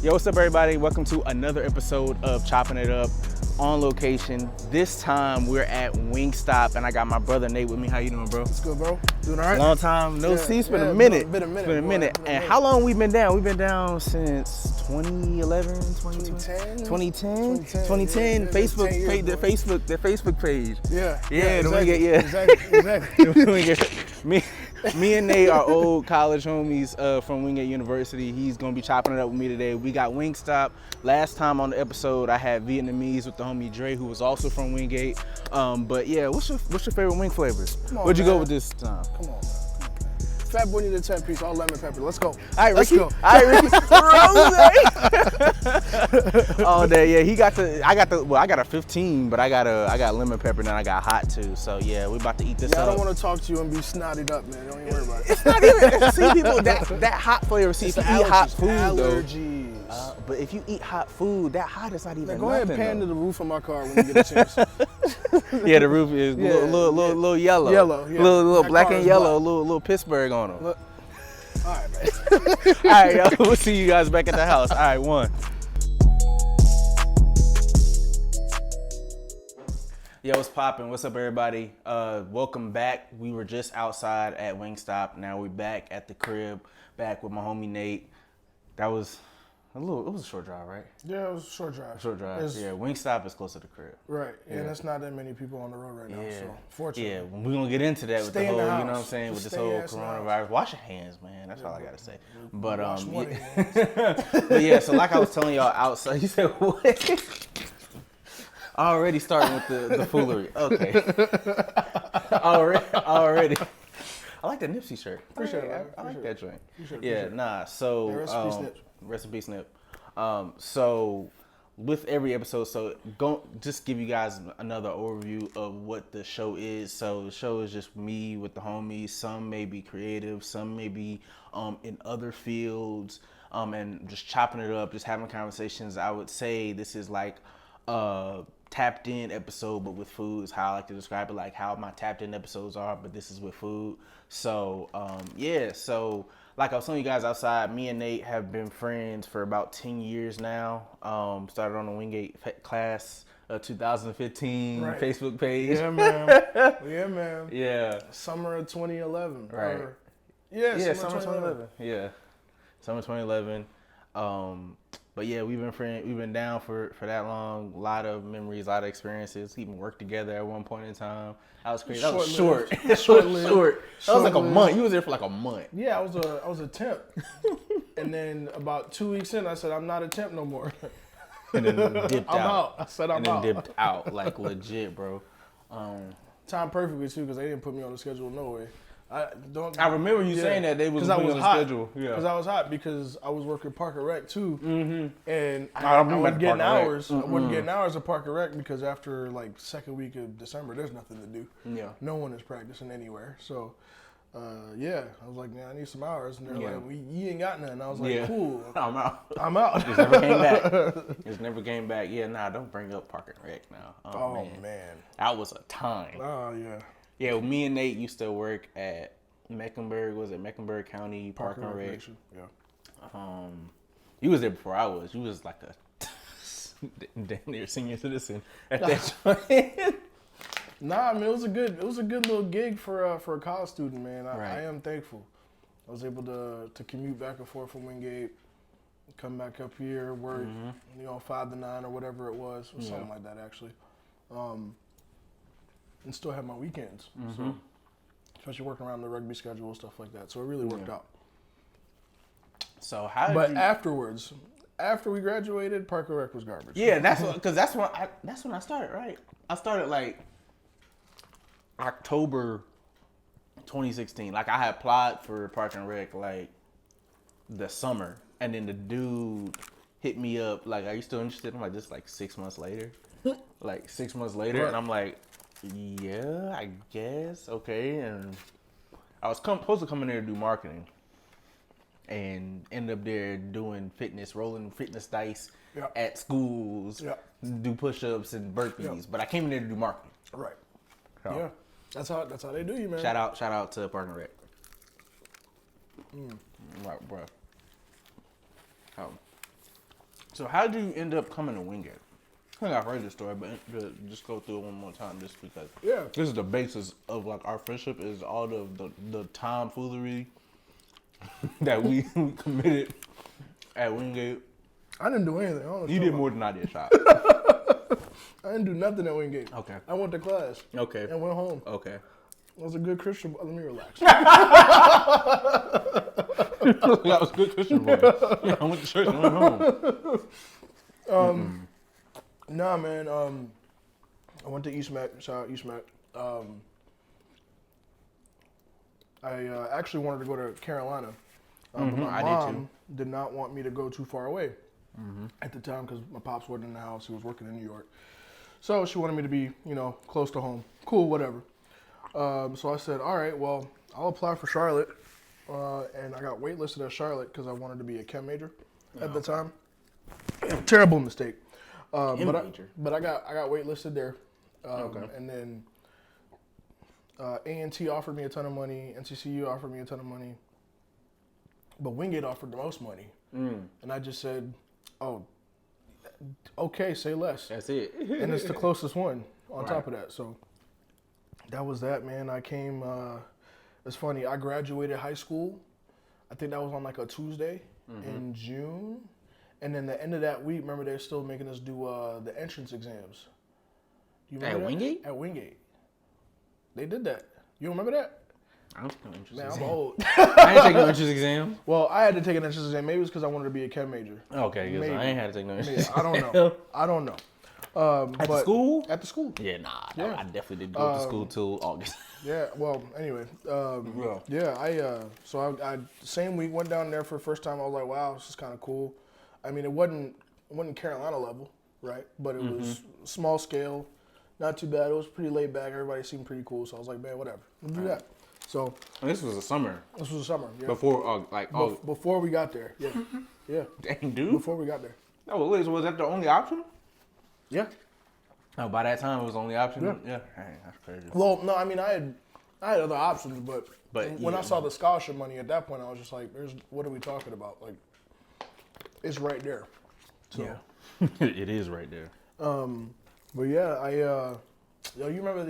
Yo, what's up, everybody? Welcome to another episode of Chopping It Up on location. This time we're at Wingstop, and I got my brother Nate with me. How you doing, bro? It's good, bro. Doing all right? Long time no see. It's been a minute. It's been a minute. It's been a minute. And how long we been down? We've been down since 2011, 2010. 2010. Yeah, Facebook 10 years, page, the Facebook page. Yeah. Exactly. Me and Nate are old college homies from Wingate University. He's gonna be chopping it up with me today. We got Wingstop. Last time on the episode, I had Vietnamese with the homie Dre, who was also from Wingate. But yeah, what's your favorite wing flavors? What'd you go with this time? Come on, man. Fat boy need a 10-piece, all lemon pepper. Let's go. All right, Let's Ricky. go. All right, Ricky. Rose. All day, yeah. I got a 15, but I got lemon pepper and then I got hot too. So yeah, we about to eat this up. I don't want to talk to you and be snotted up, man. Don't even worry about it. It's not even. See, people, that hot flavor. See, if you eat hot food, allergies. But if you eat hot food, that hot is not even. Man, go ahead and pan to the roof of my car when you get a chance. Yeah, the roof is little yellow. Yellow, yeah. Little black car and is yellow, black. little Pittsburgh on them. Look. All right, man. All right, yo, we'll see you guys back at the house. All right, one. Yo, what's poppin'? What's up, everybody? Welcome back. We were just outside at Wingstop. Now we're back at the crib, back with my homie Nate. That was it was a short drive, right? Yeah, it was a short drive. Yeah, Wingstop is close to the crib. Right, and there's not that many people on the road right now, so fortunately. Yeah, we're going to get into that with the whole, you know what I'm saying, with this whole coronavirus. Wash your hands, man. That's all I got to say. But, but yeah, so like I was telling y'all outside, you said, what? Already starting with the foolery. Okay. Already. I like that Nipsey shirt. Appreciate it. I like that joint. Appreciate it. So Rest in peace, Snip. So with every episode, so go just give you guys another overview of what the show is. So the show is just me with the homies. Some may be creative, some may be in other fields, and just chopping it up, just having conversations. I would say this is like tapped in episode, but with food is how I like to describe it, like how my tapped in episodes are, but this is with food. So so like I was telling you guys outside, me and Nate have been friends for about 10 years now. Started on the Wingate class 2015 Facebook page. Yeah, man. Yeah. Summer of 2011. Right. Summer 2011. Yeah. Summer 2011. But yeah, we've been down for that long. A lot of memories, a lot of experiences. We even worked together at one point in time. That was crazy. That was short. Short. That was like a month. You was there for like a month. Yeah, I was a temp. And then about 2 weeks in, I said, I'm not a temp no more. And then dipped I'm out. I said I'm out. And then dipped out, like legit, bro. Time perfectly too, because they didn't put me on the schedule no way. I remember you saying that they was putting on the schedule. Yeah, because I was hot because I was working Park and Rec too, and I wasn't getting hours. I wasn't getting hours at Park and Rec because after like second week of December, there's nothing to do. Yeah, no one is practicing anywhere. So, I was like, man, I need some hours, and they're like, you ain't got none. I was like, cool, I'm out. Just never came back. Just never came back. Yeah, don't bring up Park and Rec now. Oh man, that was a time. Oh yeah. Yeah, me and Nate used to work at Mecklenburg County Park and Rec. Yeah. You was there before I was. You was like a damn near senior citizen at that point. Nah, I mean it was a good little gig for a college student, man. I am thankful. I was able to commute back and forth from Wingate, come back up here, work 5 to 9 or whatever it was, or something like that actually. And still have my weekends. So, especially working around the rugby schedule and stuff like that. So it really worked out. So afterwards, after we graduated, Park and Rec was garbage. Yeah, that's when I started, right? I started like October 2016. Like I had applied for Park and Rec like the summer, and then the dude hit me up like, "Are you still interested?" I'm like, "This is like 6 months later." Like 6 months later, and I'm like, yeah, I guess. Okay. And I was supposed to come in there to do marketing and ended up there doing rolling fitness dice at schools, do push-ups and burpees. But I came in there to do marketing. Right. So, yeah. That's how they do you, man. Shout out to Park and Rec. Right, bro. So how did you end up coming to Wingate? I think I've heard this story, but just go through it one more time, just because. Yeah. This is the basis of like our friendship. Is all the tomfoolery that we committed at Wingate. I didn't do anything. I don't know You did more than I did, Shop. I didn't do nothing at Wingate. Okay. I went to class. Okay. And went home. Okay. I was a good Christian boy. Let me relax. That was a good Christian boy. Yeah, I went to church and went home. Nah, man. I went to East Mac. Shout out East Mac. I actually wanted to go to Carolina. But my mom did not want me to go too far away at the time because my pops wasn't in the house. He was working in New York. So she wanted me to be, close to home. Cool, whatever. So I said, all right, well, I'll apply for Charlotte. And I got waitlisted at Charlotte because I wanted to be a chem major at the time. Terrible mistake. But I got waitlisted there. And then A&T offered me a ton of money. NCCU offered me a ton of money. But Wingate offered the most money. And I just said, oh, okay, say less. That's it. And it's the closest one on top of that. So that was that, man. I came, it's funny, I graduated high school. I think that was on like a Tuesday in June. And then the end of that week, remember they're still making us do the entrance exams. Do you remember that? Wingate? At Wingate. They did that. You don't remember that? I don't take no entrance Man, I'm exam. old. I didn't take no entrance exam. Well, I had to take an entrance exam. Maybe it's because I wanted to be a chem major. Okay, because I ain't had to take no entrance I don't know. I don't know. At the school? At the school. Yeah, Yeah. I definitely didn't go to school till August. Yeah, well, anyway. I same week went down there for the first time. I was like, wow, this is kind of cool. I mean, it wasn't Carolina level, right? But it was small scale, not too bad. It was pretty laid back. Everybody seemed pretty cool. So I was like, man, whatever. We'll do that. So And this was a summer. this was the summer. Yeah. Before, Before we got there. Yeah. Yeah. dang, dude. Before we got there. Oh, wait, so was that the only option? Yeah. Oh, by that time it was the only option? Yeah. Yeah. Dang, that's crazy. Well, no, I mean, I had other options, but when yeah. I saw the scholarship money at that point, I was just like, what are we talking about? Like, it's right there. So, Yeah. It is right there. But yeah, you remember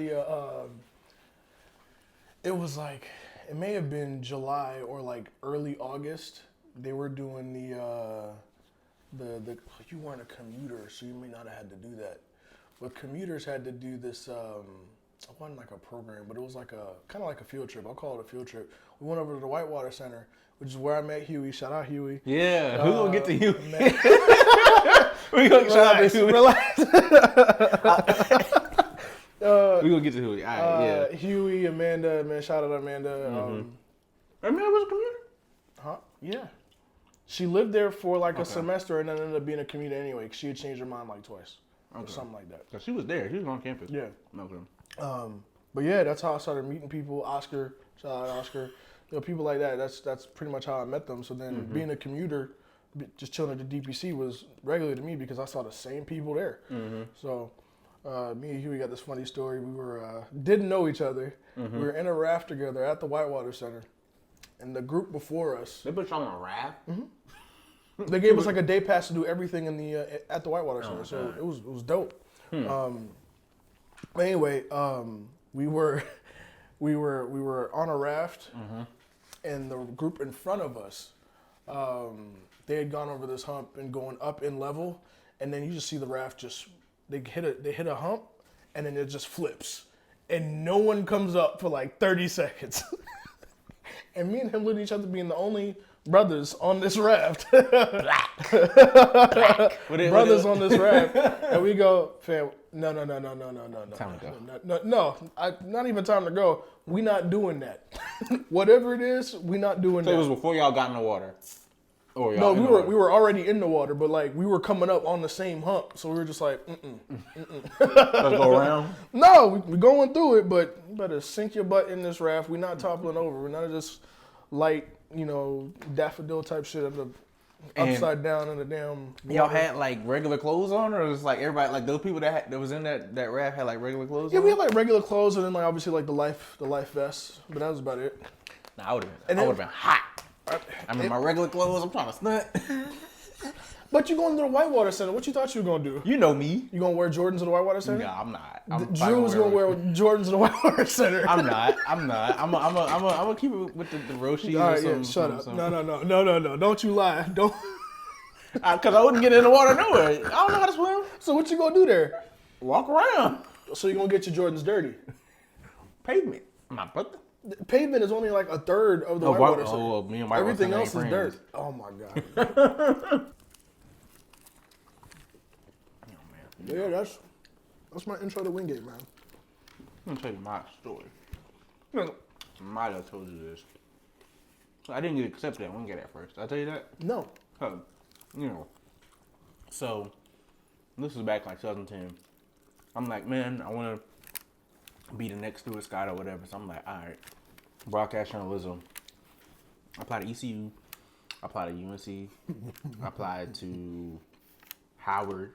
it was like, it may have been July or like early August. They were doing you weren't a commuter, so you may not have had to do that. But commuters had to do this, it wasn't like a program, but it was like kind of like a field trip. I'll call it a field trip. We went over to the Whitewater Center, which is where I met Huey. Shout out Huey. Yeah, who gonna get to Huey? We gonna shout out to Huey. Relax. We gonna get to Huey. All right, yeah. Huey, Amanda, man, shout out Amanda. Amanda was a commuter? Huh? Yeah. She lived there for like a semester and then ended up being a commuter anyway, because she had changed her mind like twice. Or something like that. Cause she was there. She was on campus. Yeah. Okay. But yeah, that's how I started meeting people. Oscar, shout out Oscar. People like that. That's pretty much how I met them. So then being a commuter, just chilling at the DPC was regular to me because I saw the same people there. So me and Huey got this funny story. We were didn't know each other. We were in a raft together at the Whitewater Center. And the group before us, They put you on a raft? they gave us like a day pass to do everything in the at the Whitewater Center. So it was dope. Anyway, we were on a raft, and the group in front of us, they had gone over this hump and going up in level, and then you just see the raft they hit a hump, and then it just flips, and no one comes up for like 30 seconds. And me and him looked at each other being the only brothers on this raft. Black. Brothers on this raft. And we go, fam, no. Time to No, go. not even time to go. We not doing that. Whatever it is, we not doing So that. it was before y'all got in the water? Or No, y'all we were already in the water, but like we were coming up on the same hump. So we were just like, Let's go around? No, we going through it, but you better sink your butt in this raft. We're not toppling over. We're not just light, daffodil type shit upside down in the damn water. Y'all had like regular clothes on, or was like everybody, like those people that was in that raft had like regular clothes on? Yeah, we had like regular clothes and then like obviously like the life vests, but that was about it. Nah, I would have been hot. I'm in my regular clothes. I'm trying to stunt. But you going to the Whitewater Center. What you thought you were going to do? You know me. You going to wear Jordans to the Whitewater Center? No, I'm not. Drew was going to wear Jordans to the Whitewater Center. I'm not. I'm gonna keep it with the Roshi. All right, yeah, shut up. No. Don't you lie. Don't. Because I wouldn't get in the water nowhere. I don't know how to swim. So what you going to do there? Walk around. So you going to get your Jordans dirty? Pavement. My brother. Pavement is only like a third of the Whitewater Center. Oh, me and Whitewater Everything Center else is ain't dirt. friends. Oh my God. Yeah, that's my intro to Wingate, man. I'm gonna tell you my story. I might have told you this. I didn't get accepted at Wingate at first. Did I tell you that? No. So this was back like 2010. I'm like, man, I want to be the next Stuart Scott or whatever. So I'm like, all right, broadcast journalism. I applied to ECU. I applied to UNC. I applied to Howard.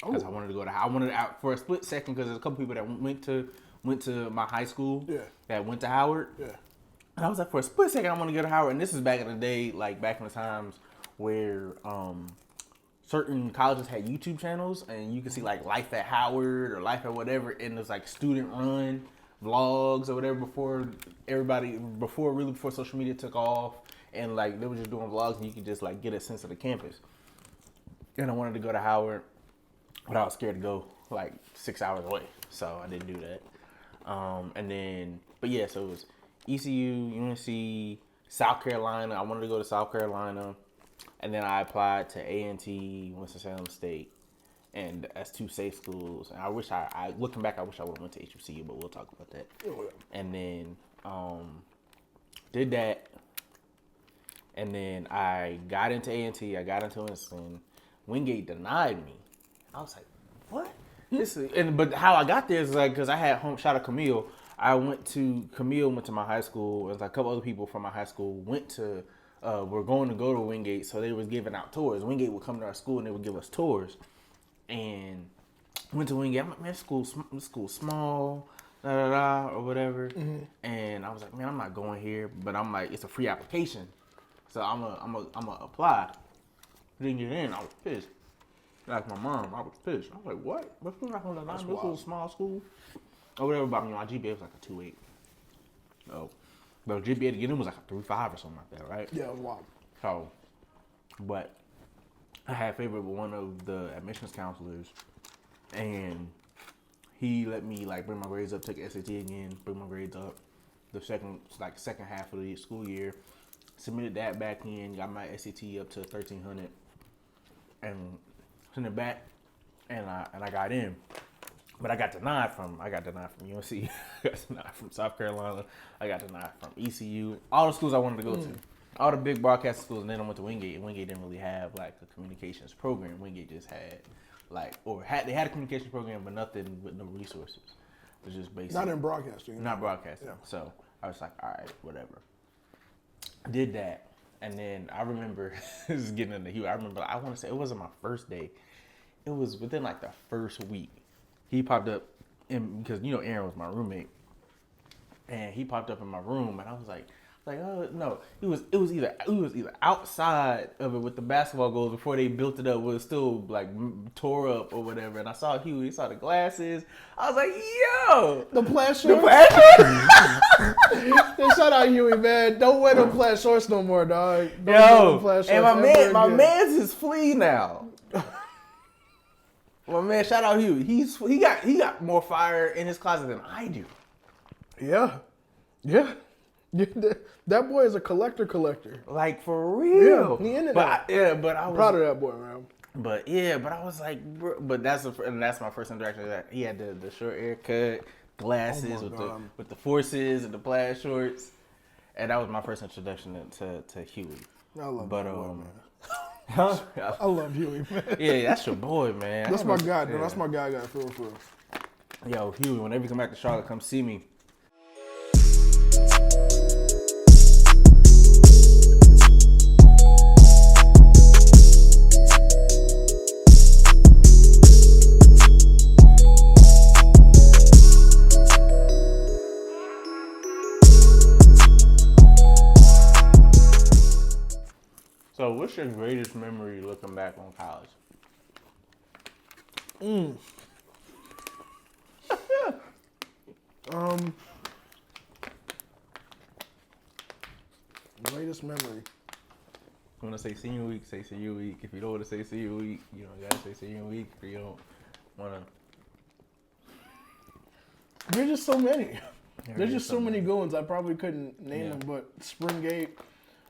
Because I wanted to go to, I wanted out for a split second because there's a couple people that went to my high school that went to Howard. Yeah. And I was like, for a split second, I want to go to Howard. And this is back in the day, like back in the times where certain colleges had YouTube channels and you could see like Life at Howard or Life at whatever, and there's like student run vlogs or whatever before social media took off, and like they were just doing vlogs and you could just like get a sense of the campus. And I wanted to go to Howard. But I was scared to go like 6 hours away, so I didn't do that. So it was ECU, UNC, South Carolina. I wanted to go to South Carolina, and then I applied to A&T, Winston-Salem State, and as two safe schools. And I wish looking back, I wish I would have went to HBCU, but we'll talk about that. And then did that, and then I got into A&T. I got into Winston. Wingate denied me. I was like, what? But how I got there is like, because I had shout out Camille. Camille went to my high school. There's like a couple other people from my high school were going to go to Wingate, so they was giving out tours. Wingate would come to our school and they would give us tours. And went to Wingate. I'm like, man, this school's small, or whatever. Mm-hmm. And I was like, man, I'm not going here. But I'm like, it's a free application, so I'm gonna apply. Didn't get in. I was pissed. Like my mom, I was pissed. I was like, what? What's going on in this little small school? Or whatever, but my GPA was like a 2.8. So, but GPA to get in was like a 3.5 or something like that, right? Yeah, it was wild. So, but I had a favorite with one of the admissions counselors, and he let me like bring my grades up, take SAT again, bring my grades up. The second half of the school year, submitted that back in, got my SAT up to 1,300, and sent it back, and I got in, but I got denied from UNC, I got denied from South Carolina, I got denied from ECU, all the schools I wanted to go to, all the big broadcast schools, and then I went to Wingate, and Wingate didn't really have like a communications program. Wingate just had they had a communications program, but nothing with no resources. It was just basic. Not in broadcasting. Not broadcasting. Yeah. So I was like, all right, whatever. Did that. And then I remember, this is getting into Hugh. I remember, I want to say it wasn't my first day. It was within like the first week. He popped up, because Aaron was my roommate, and he popped up in my room, and I was like, oh no, it was either outside of it with the basketball goals before they built it up, it was still like tore up or whatever. And I saw Huey, he saw the glasses. I was like, yo, the plaid shorts. Shout out Huey, man. Don't wear them plaid shorts no more, dog. And my man's is flea now. Well, man, shout out Huey. He got more fire in his closet than I do. Yeah. That boy is a collector. Like, for real. Yeah, he in it. But I was proud of that boy, man. But I was like, bro, but that's my first interaction with that. He had the short haircut, glasses with the forces and the plaid shorts, and that was my first introduction to Huey. I love that boy, man. I love Huey, man. Yeah, that's your boy, man. That's my guy, dude. That's my guy I got for real. Yo, Huey, whenever you come back to Charlotte, come see me. So what's your greatest greatest memory looking back on college? Greatest memory. You want to say senior week, say senior week. If you don't want to say senior week, you don't got to say senior week. If you don't want to. There's just so many. There's just so many good ones. I probably couldn't name them, but Springgate,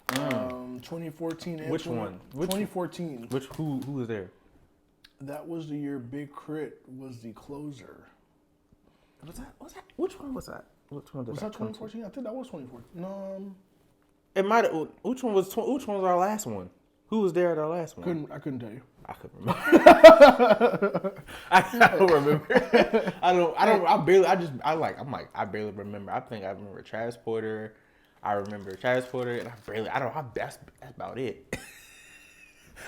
2014. Which one? 2014. Who was there? That was the year Big Crit was the closer. Was that? Which one was that? Which one was that 2014? I think that was 2014. No. It might have. Which one was our last one? Who was there at our last one? I couldn't tell you. I couldn't remember. I don't remember. I barely remember. I think I remember Travis Porter. and that's about it.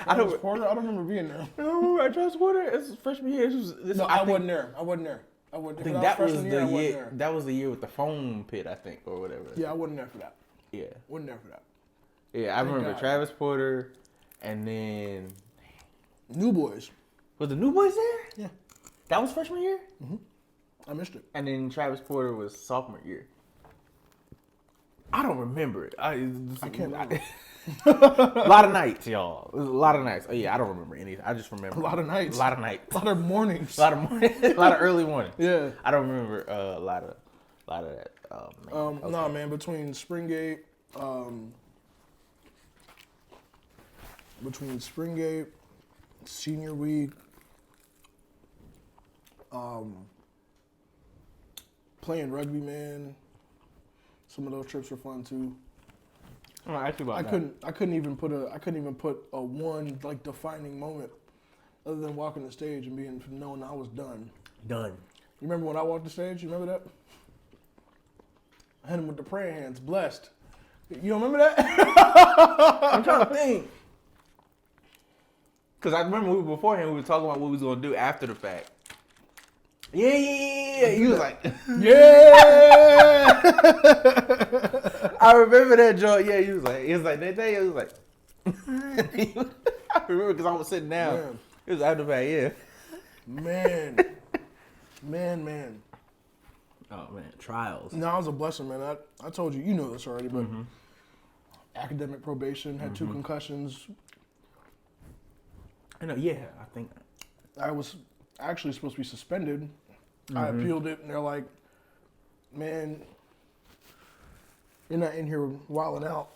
Travis Porter? I don't remember being there. No, Travis Porter. It's freshman year. I wasn't there. I think that was the year. That was the year with the foam pit, I think, or whatever. Yeah, I wasn't there for that. Yeah, wasn't there for that. Yeah, I remember Travis Porter, and then New Boys. Was the New Boys there? Yeah, that was freshman year. Mm-hmm. I missed it. And then Travis Porter was sophomore year. I don't remember it. I can't. A lot of nights, y'all. It was a lot of nights. Oh yeah, I don't remember anything. I just remember a lot of nights. A lot of nights. A lot of mornings. A lot of early mornings. Yeah. I don't remember a lot of that. No, man. Between Springgate, senior week, playing rugby, man. Some of those trips were fun too. Oh, actually, I couldn't even put a one like defining moment, other than walking the stage and knowing I was done. Done. You remember when I walked the stage? You remember that? I hit him with the praying hands, blessed. You don't remember that? I'm trying to think. Because I remember beforehand we were talking about what we was going to do after the fact. Yeah. He was like, yeah. I remember that joke. Yeah, he was like that day. He was like, I remember because I was sitting down. Man. It was after the fact, yeah. Man. Oh man, trials. No, it was a blessing, man. I told you know this already, but academic probation, had 2 concussions. I know. Yeah, I think I was actually supposed to be suspended. I appealed it, and they're like, "Man, you're not in here wilding out.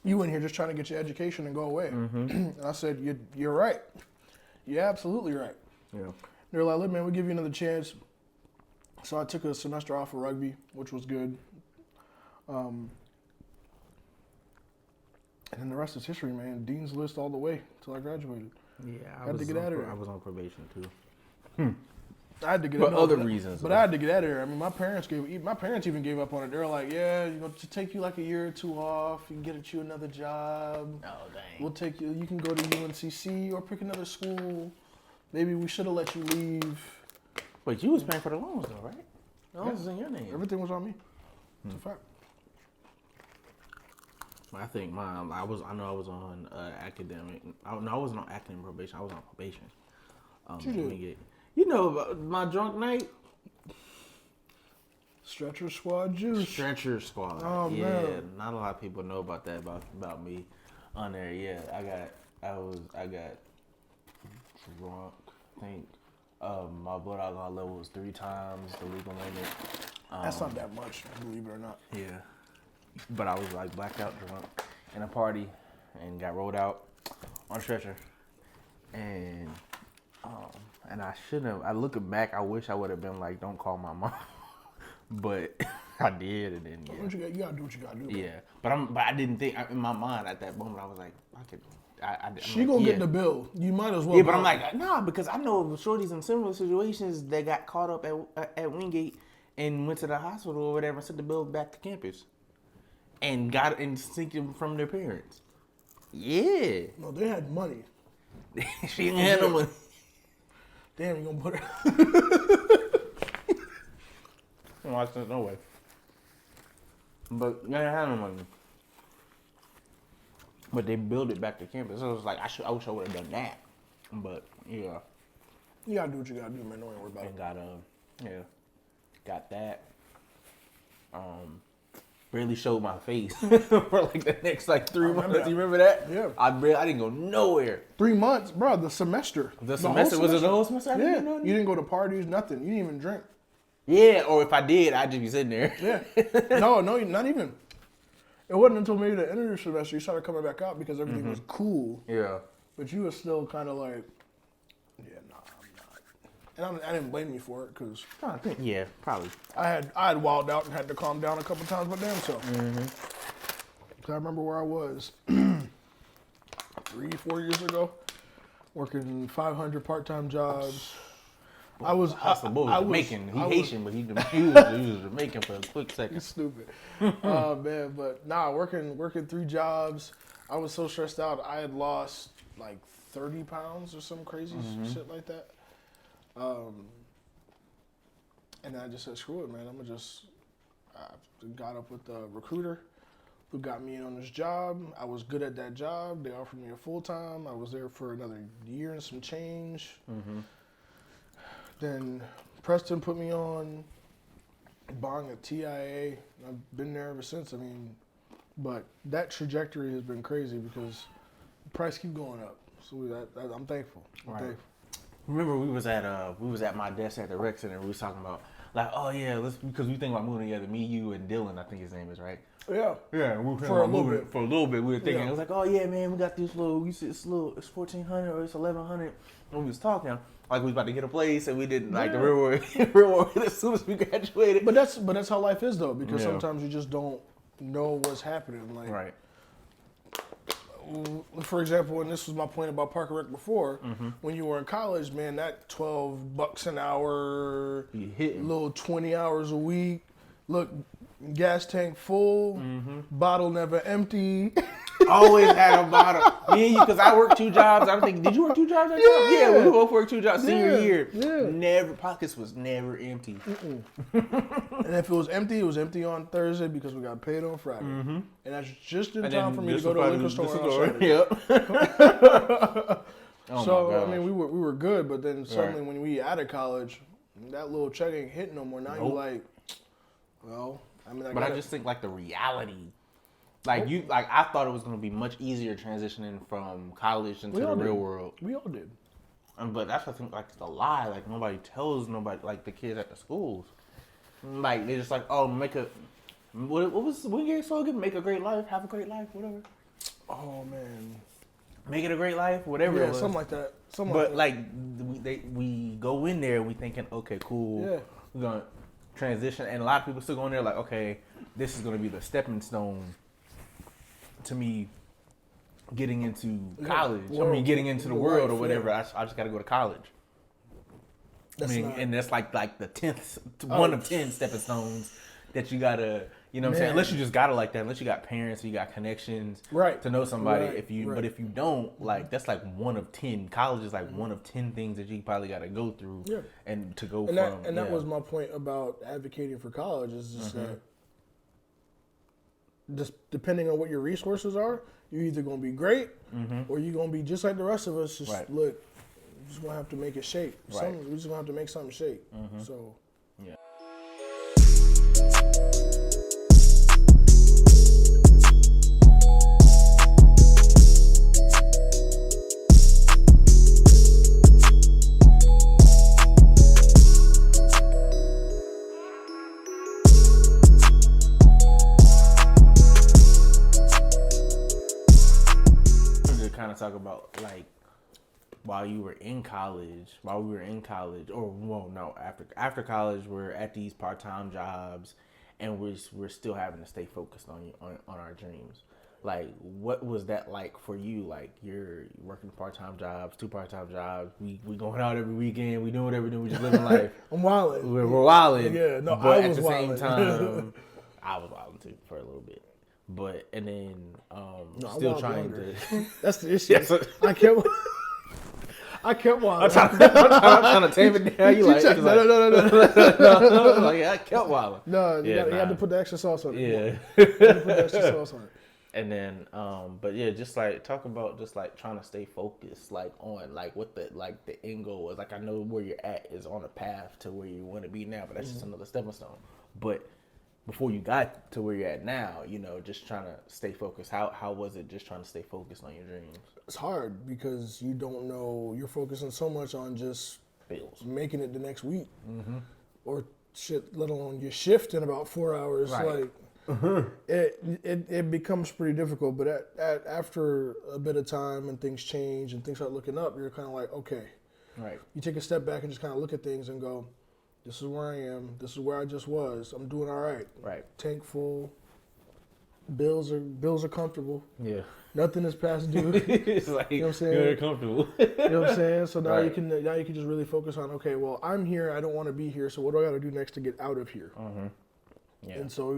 You in here just trying to get your education and go away." And I said, "You're right. You're absolutely right." Yeah. They're like, "Look, man, we'll give you another chance." So I took a semester off of rugby, which was good. And then the rest is history, man. Dean's list all the way till I graduated. Yeah, I had to get out of there. I was on probation too. I had to get for other reasons. But I had to get out of there. I mean, my parents even gave up on it. They were like, "Yeah, to take you like a year or 2 off. You can get you another job. Oh dang. We'll take you. You can go to UNCC or pick another school. Maybe we should have let you leave." Wait, you was paying for the loans though, right? The loans was in your name. Everything was on me. It's a fact. I think mine. I know I was on academic. I wasn't on academic probation. I was on probation. You know my drunk night. Stretcher Squad juice. Stretcher Squad. Oh yeah, man. Not a lot of people know about that about me on there. Yeah, I got drunk. I think my blood alcohol level was 3 times the legal limit. That's not that much, believe it or not. Yeah. But I was like blacked out drunk in a party and got rolled out on a stretcher. And I shouldn't have. I looking back, I wish I would have been like, don't call my mom. But I did, and then yeah. You gotta do what you gotta do. Yeah, but I didn't think in my mind at that moment I was like, I could. She gonna get the bill. You might as well. Yeah, but I'm like, nah, because I know shorties in similar situations that got caught up at Wingate and went to the hospital or whatever and sent the bill back to campus. And got and sneaked them from their parents. Yeah. No, they had money. She didn't have no money. Damn, you gonna put her? No way. But they didn't have no money. But they built it back to campus. So it was like I wish I would have done that. But yeah. You gotta do what you gotta do, man. Don't worry about it. Got that. Barely showed my face for like the next like 3 months. that. You remember that? Yeah. I didn't go nowhere. 3 months, bro. The semester. The semester was it the whole semester? Yeah. You didn't go to parties, nothing. You didn't even drink. Yeah, or if I did, I'd just be sitting there. Yeah. No, not even. It wasn't until maybe the end of the semester you started coming back out because everything was cool. Yeah. But you were still kind of like, yeah, nah, I'm not. And I didn't blame you for it because Yeah, probably. I had wilded out and had to calm down a couple times my damn self. Cause I remember where I was 3-4 years ago, working 500 part-time jobs. I was Jamaican. He Haitian, but he was Jamaican for a quick second. You're stupid. Oh man, but nah, working 3 jobs. I was so stressed out. I had lost like 30 pounds or some crazy shit like that. And I just said, screw it, man. I got up with the recruiter who got me in on this job. I was good at that job. They offered me a full-time. I was there for another year and some change. Then Preston put me on Bong at TIA. I've been there ever since. I mean, but that trajectory has been crazy because the price keep going up. So I'm thankful. Thankful. Remember we was at my desk at the rec center. We was talking about like, oh yeah, because we think about moving together. Me, you, and Dylan. I think his name is right. Yeah. Yeah. We were For a little bit. For a little bit, we were thinking Yeah. it was like, oh yeah, man, we got this little. We said it's 1,400 or it's 1,100. When we was talking, like we was about to get a place, and we didn't like the real world as soon as we graduated. But that's how life is though, because sometimes you just don't know what's happening. Like, right. For example, and this was my point about Parker Rec before, when you were in college, man, that $12 an hour, little 20 hours a week, look, gas tank full, bottle never empty. Always had a bottle. Me and you, because I worked 2 jobs. I'm thinking, did you work 2 jobs that time? Yeah, we both worked 2 jobs senior year. Yeah. Never, pockets was never empty. And if it was empty on Thursday because we got paid on Friday. And that's just in time for me to go to a liquor store on Saturday. Yep. So, I mean, we were good, but then suddenly when we out of college, that little check ain't hitting no more. Now you're like, well, I mean, I just think like the reality. Like I thought it was gonna be much easier transitioning from college into the real world. We all did. But that's what I think like it's a lie. Like nobody tells nobody, like the kids at the schools. Like they're just like, oh, what was your slogan? Make a great life, have a great life, whatever. Oh man, make it a great life, whatever. Yeah, it was. something like that. But like we go in there, we thinking, okay, cool. Yeah. We're gonna transition, and a lot of people still go in there like, okay, this is gonna be the stepping stone to me getting into college. Getting into the world or whatever. I just got to go to college. And that's like the 10th, one of 10 stepping stones that you gotta, you know what I'm saying? Unless you just got it like that, unless you got parents, or you got connections to know somebody. But if you don't, like that's like one of 10. College is like one of 10 things that you probably got to go through, and to go from. That was my point about advocating for college is just that. Just depending on what your resources are, you're either gonna be great or you're gonna be just like the rest of us. Just look, we're just gonna have to make it shake. We're just gonna have to make something shake. So yeah. Talk about like while we were in college, after college, we're at these part-time jobs, and we're still having to stay focused on our dreams. Like, what was that like for you? Like, you're working part-time jobs, 2 part-time jobs. We going out every weekend. We doing whatever we do. We just living life. I'm wilding. We're wilding. Yeah, no, but I was at the wilding. same time, I was wilding too for a little bit. But and then still trying to. That's the issue. I kept wilding. I'm trying to tame it down. You like no. Like I kept wilding. No, you had to put the extra sauce on it. Yeah. You had to put the extra sauce on it. And then, but yeah, just like talk about just like trying to stay focused, like on like what the end goal was. Like I know where you're at is on a path to where you want to be now, but that's just another stepping stone. But before you got to where you're at now, just trying to stay focused. How was it just trying to stay focused on your dreams? It's hard because you don't know. You're focusing so much on just Bills, making it the next week, or shit. Let alone your shift in about 4 hours. Right. Like it becomes pretty difficult. But after a bit of time and things change and things start looking up, you're kind of like, okay. Right. You take a step back and just kind of look at things and go, this is where I am. This is where I just was. I'm doing all right. Right. Tank full. Bills are comfortable. Yeah. Nothing is past due. It's like, you know what I'm saying? You're comfortable. You know what I'm saying? So now Right. you can just really focus on, okay, well, I'm here. I don't want to be here. So what do I got to do next to get out of here? Yeah. And so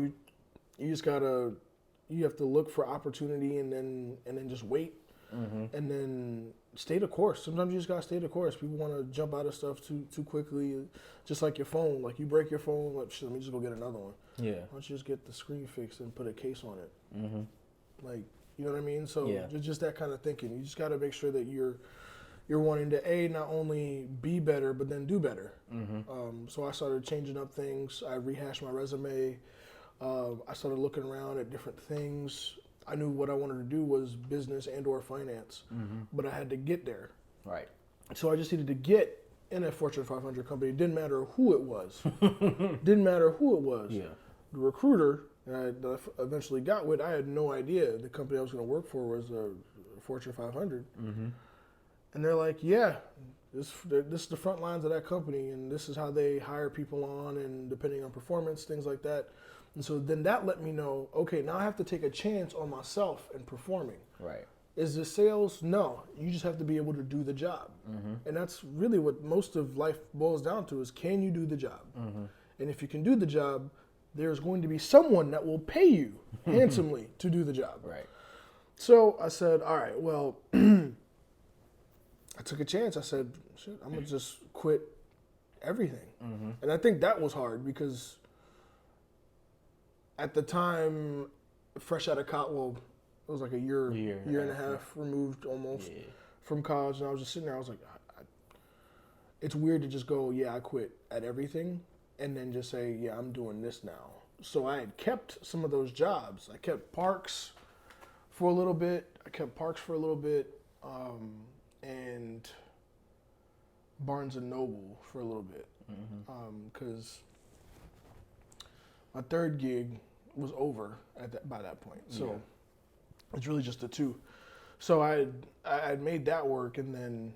you just you have to look for opportunity and then just wait. And then stay the course. Sometimes you just gotta stay the course. People want to jump out of stuff too quickly, just like your phone. Like you break your phone, like, shit, let me just go get another one. Yeah. Why don't you just get the screen fixed and put a case on it? Like, you know what I mean? So just that kind of thinking. You just gotta make sure that you're wanting to not only be better but then do better. So I started changing up things. I rehashed my resume. I started looking around at different things. I knew what I wanted to do was business and or finance, but I had to get there. Right. So I just needed to get in a Fortune 500 company. It didn't matter who it was. Didn't matter who it was. Yeah. The recruiter that I eventually got with, I had no idea the company I was going to work for was a Fortune 500. And they're like, yeah, this is the front lines of that company, and this is how they hire people on, and depending on performance, things like that. And so then that let me know, okay, now I have to take a chance on myself and performing. Right. Is this sales? No. You just have to be able to do the job. And that's really what most of life boils down to is, can you do the job? And if you can do the job, there's going to be someone that will pay you handsomely to do the job. Right. So I said, all right, well, I took a chance. I said, shit, I'm going to just quit everything. And I think that was hard because at the time, fresh out of college, well, it was like a year and a half removed almost from college, and I was just sitting there. I was like, it's weird to just go, yeah, I quit at everything, and then just say, yeah, I'm doing this now. So I had kept some of those jobs. I kept Parks for a little bit. And Barnes and Noble for a little bit, because my third gig was over by that point. So it's really just the two. So I had made that work, and then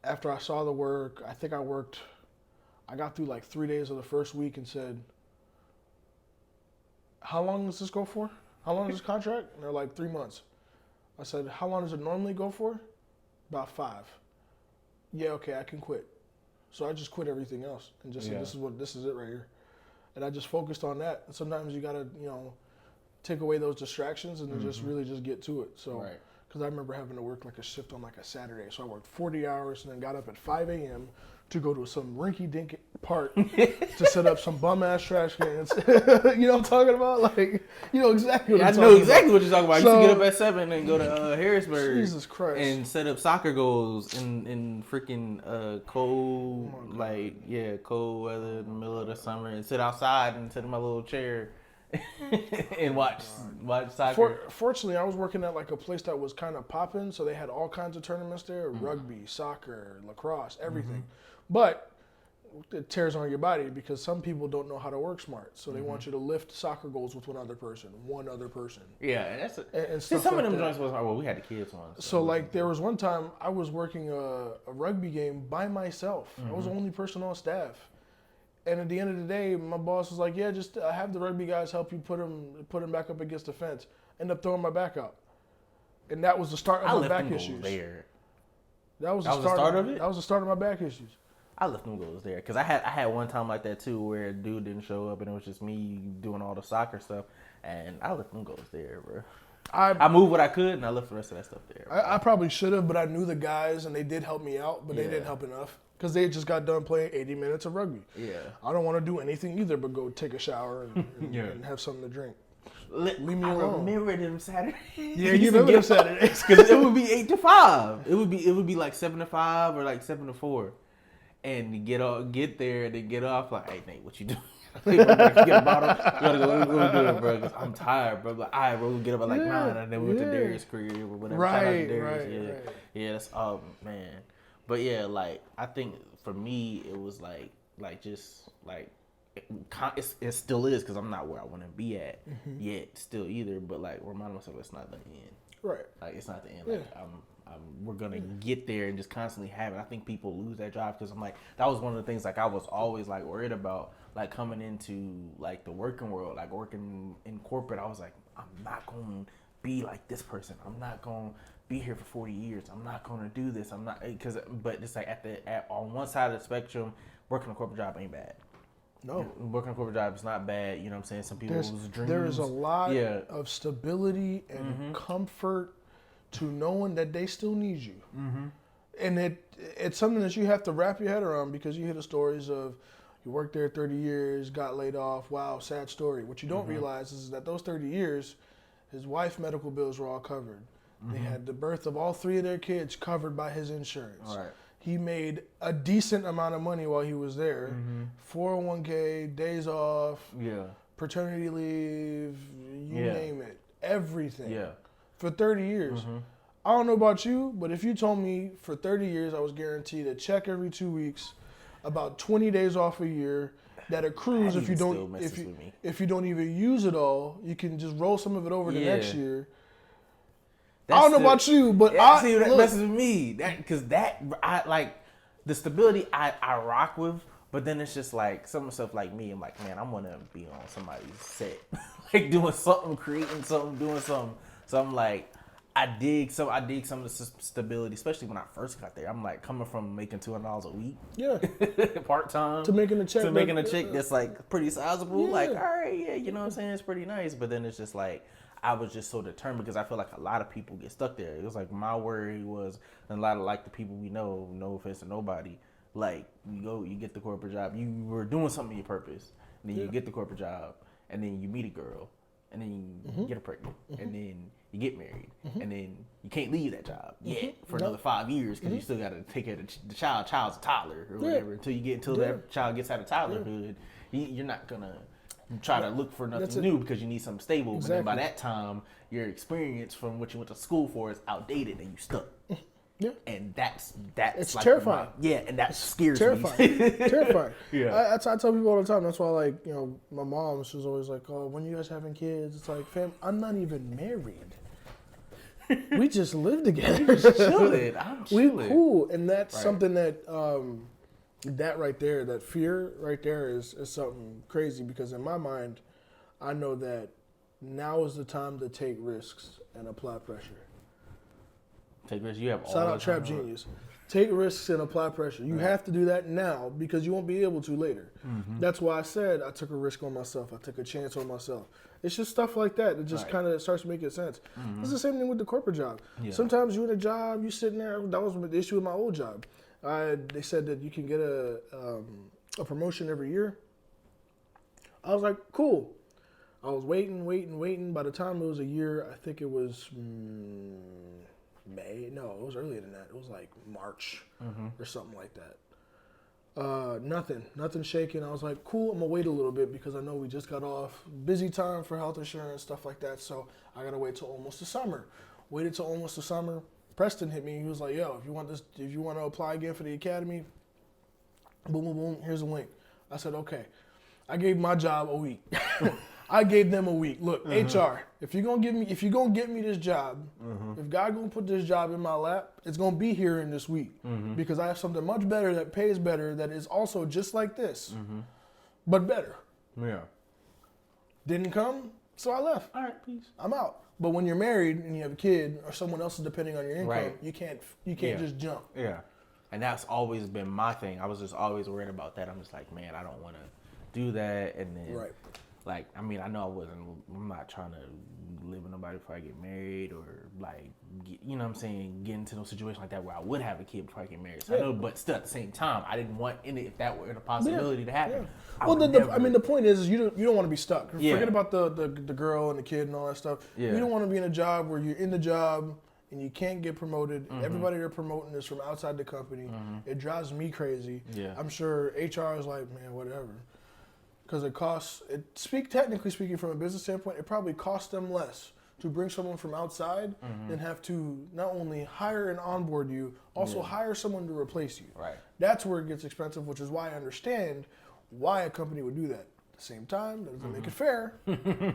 after I saw the work, I think I got through like 3 days of the first week and said, how long does this go for? How long is this contract? And they're like 3 months. I said, how long does it normally go for? About 5. Yeah, okay, I can quit. So I just quit everything else and just said, this is it right here. And I just focused on that. And sometimes you gotta, take away those distractions and then just really just get to it. So, because I remember having to work like a shift on like a Saturday. So I worked 40 hours and then got up at 5 a.m. to go to some rinky-dink park to set up some bum-ass trash cans. You know what I'm talking about? Like, you know exactly what I'm talking about. I know exactly what you're talking about. I used to get up at 7 and go to Harrisburg. Jesus Christ. And set up soccer goals in freaking cold, cold weather in the middle of the summer and sit outside and sit in my little chair and watch soccer. Fortunately, I was working at like a place that was kind of popping, so they had all kinds of tournaments there, rugby, soccer, lacrosse, everything. But it tears on your body because some people don't know how to work smart, so they want you to lift soccer goals with one other person. Yeah, and that's and see, stuff some like of them that. joints was well, we had the kids on. So like there was one time I was working a rugby game by myself. I was the only person on staff. And at the end of the day, my boss was like, yeah, just have the rugby guys help you put him back up against the fence. End up throwing my back out. And that was the start of my back issues. That was the start of it? That was the start of my back issues. I left them goals there because I had one time like that too where a dude didn't show up and it was just me doing all the soccer stuff, and I left them goals there, bro. I moved what I could and I left the rest of that stuff there. I probably should have, but I knew the guys and they did help me out, but they didn't help enough because they just got done playing 80 minutes of rugby. Yeah. I don't want to do anything either but go take a shower and have something to drink. Leave me I alone. remember them Saturdays. Yeah, you remember them Saturdays. Because it would be 8 to 5. It would be like 7 to 5 or like 7 to 4. And you get there and then get off like, hey Nate, what you doing? Hey, bro, get a bottle. You gotta go. What we doing, bro? Cause I'm tired, bro. Like, all right, bro, we get up at like 9, and then we went to Darius' crib or whatever. Shout out to Darius. Yeah, that's man. But yeah, like I think for me it was like just like it still is because I'm not where I want to be at yet, still either. But like reminding myself it's not the end. Right. Like it's not the end. Like we're gonna get there and just constantly have it. I think people lose that drive because I'm like that was one of the things like I was always like worried about like coming into like the working world, like working in corporate. I was like I'm not gonna be like this person. I'm not gonna be here for 40 years. I'm not gonna do this. I'm not but it's like on one side of the spectrum, working a corporate job ain't bad. No. Working a corporate job is not bad. You know what I'm saying? Some people's dreams. There is a lot of stability and comfort to knowing that they still need you. And it's something that you have to wrap your head around because you hear the stories of you worked there 30 years, got laid off. Wow, sad story. What you don't realize is that those 30 years, his wife's medical bills were all covered. They had the birth of all 3 of their kids covered by his insurance. All right. He made a decent amount of money while he was there. 401k, days off, paternity leave, you name it, everything. Yeah. For 30 years. I don't know about you, but if you told me for 30 years I was guaranteed a check every 2 weeks, about 20 days off a year, that accrues if you don't even use it all, you can just roll some of it over to next year. I don't know about you, but that messes with me. Because I like the stability I rock with, but then it's just like some stuff like me. I'm like, man, I want to be on somebody's set, like doing something, creating something, doing something. So I'm like, I dig some of the stability, especially when I first got there. I'm like coming from making $200 a week, part time, to making a check that's like pretty sizable. Like, all right, you know what I'm saying? It's pretty nice. But then it's just like. I was just so determined because I feel like a lot of people get stuck there. It was like my worry was, and a lot of like the people we know, no offense to nobody, like you get the corporate job, you were doing something in your purpose, and then you get the corporate job, and then you meet a girl, and then you get her pregnant, and then you get married, and then you can't leave that job yet for another 5 years because you still got to take care of the child. Child's a toddler or whatever until that child gets out of toddlerhood. You're not gonna try to look for nothing new because you need something stable. But then by that time, your experience from what you went to school for is outdated and you stuck. Yeah, and that's it's like terrifying. And that scares me. Terrifying. Yeah, I tell people all the time. That's why, like, you know, my mom, she was always like, "Oh, when you guys having kids?" It's like, fam, I'm not even married. We just live together. We just chilling. I'm chilling. We cool, and that's something that. That right there, that fear right there is something crazy because in my mind, I know that now is the time to take risks and apply pressure. Take risks. You have all Shout out Trap Genius. Take risks and apply pressure. You have to do that now because you won't be able to later. That's why I said I took a risk on myself. I took a chance on myself. It's just stuff like that. It just kind of starts making sense. It's the same thing with the corporate job. Yeah. Sometimes you're in a job, you sitting there. That was the issue with my old job. They said that you can get a promotion every year. I was like, cool. I was waiting. By the time it was a year, I think it was May. No, it was earlier than that. It was like March or something like that. Nothing shaking. I was like, cool, I'm going to wait a little bit because I know we just got off. Busy time for health insurance, stuff like that. So I got to wait till almost the summer. Waited till almost the summer. Preston hit me. He was like, yo, if you want to apply again for the academy, boom, boom, boom, here's a link. I said, okay. I gave my job a week. I gave them a week. Look, HR, if you're gonna get me this job, if God gonna put this job in my lap, it's gonna be here in this week. Because I have something much better that pays better that is also just like this. But better. Yeah. Didn't come, so I left. All right, peace. I'm out. But when you're married and you have a kid or someone else is depending on your income, you can't just jump. Yeah. And that's always been my thing. I was just always worried about that. I'm just like, man, I don't want to do that. And then like, I mean, I know I'm not trying to live with nobody before I get married or like, you know what I'm saying, get into no situation like that where I would have a kid before I get married. So I know, but still at the same time, I didn't want if that were a possibility to happen. Yeah. Well, the point is you don't want to be stuck. Forget about the girl and the kid and all that stuff. Yeah. You don't want to be in a job where you're in the job and you can't get promoted. Everybody they're promoting is from outside the company. It drives me crazy. Yeah. I'm sure HR is like, man, whatever. Because it costs, technically speaking from a business standpoint, it probably costs them less to bring someone from outside than have to not only hire and onboard you, also hire someone to replace you. Right. That's where it gets expensive, which is why I understand why a company would do that. At the same time, that doesn't make it fair.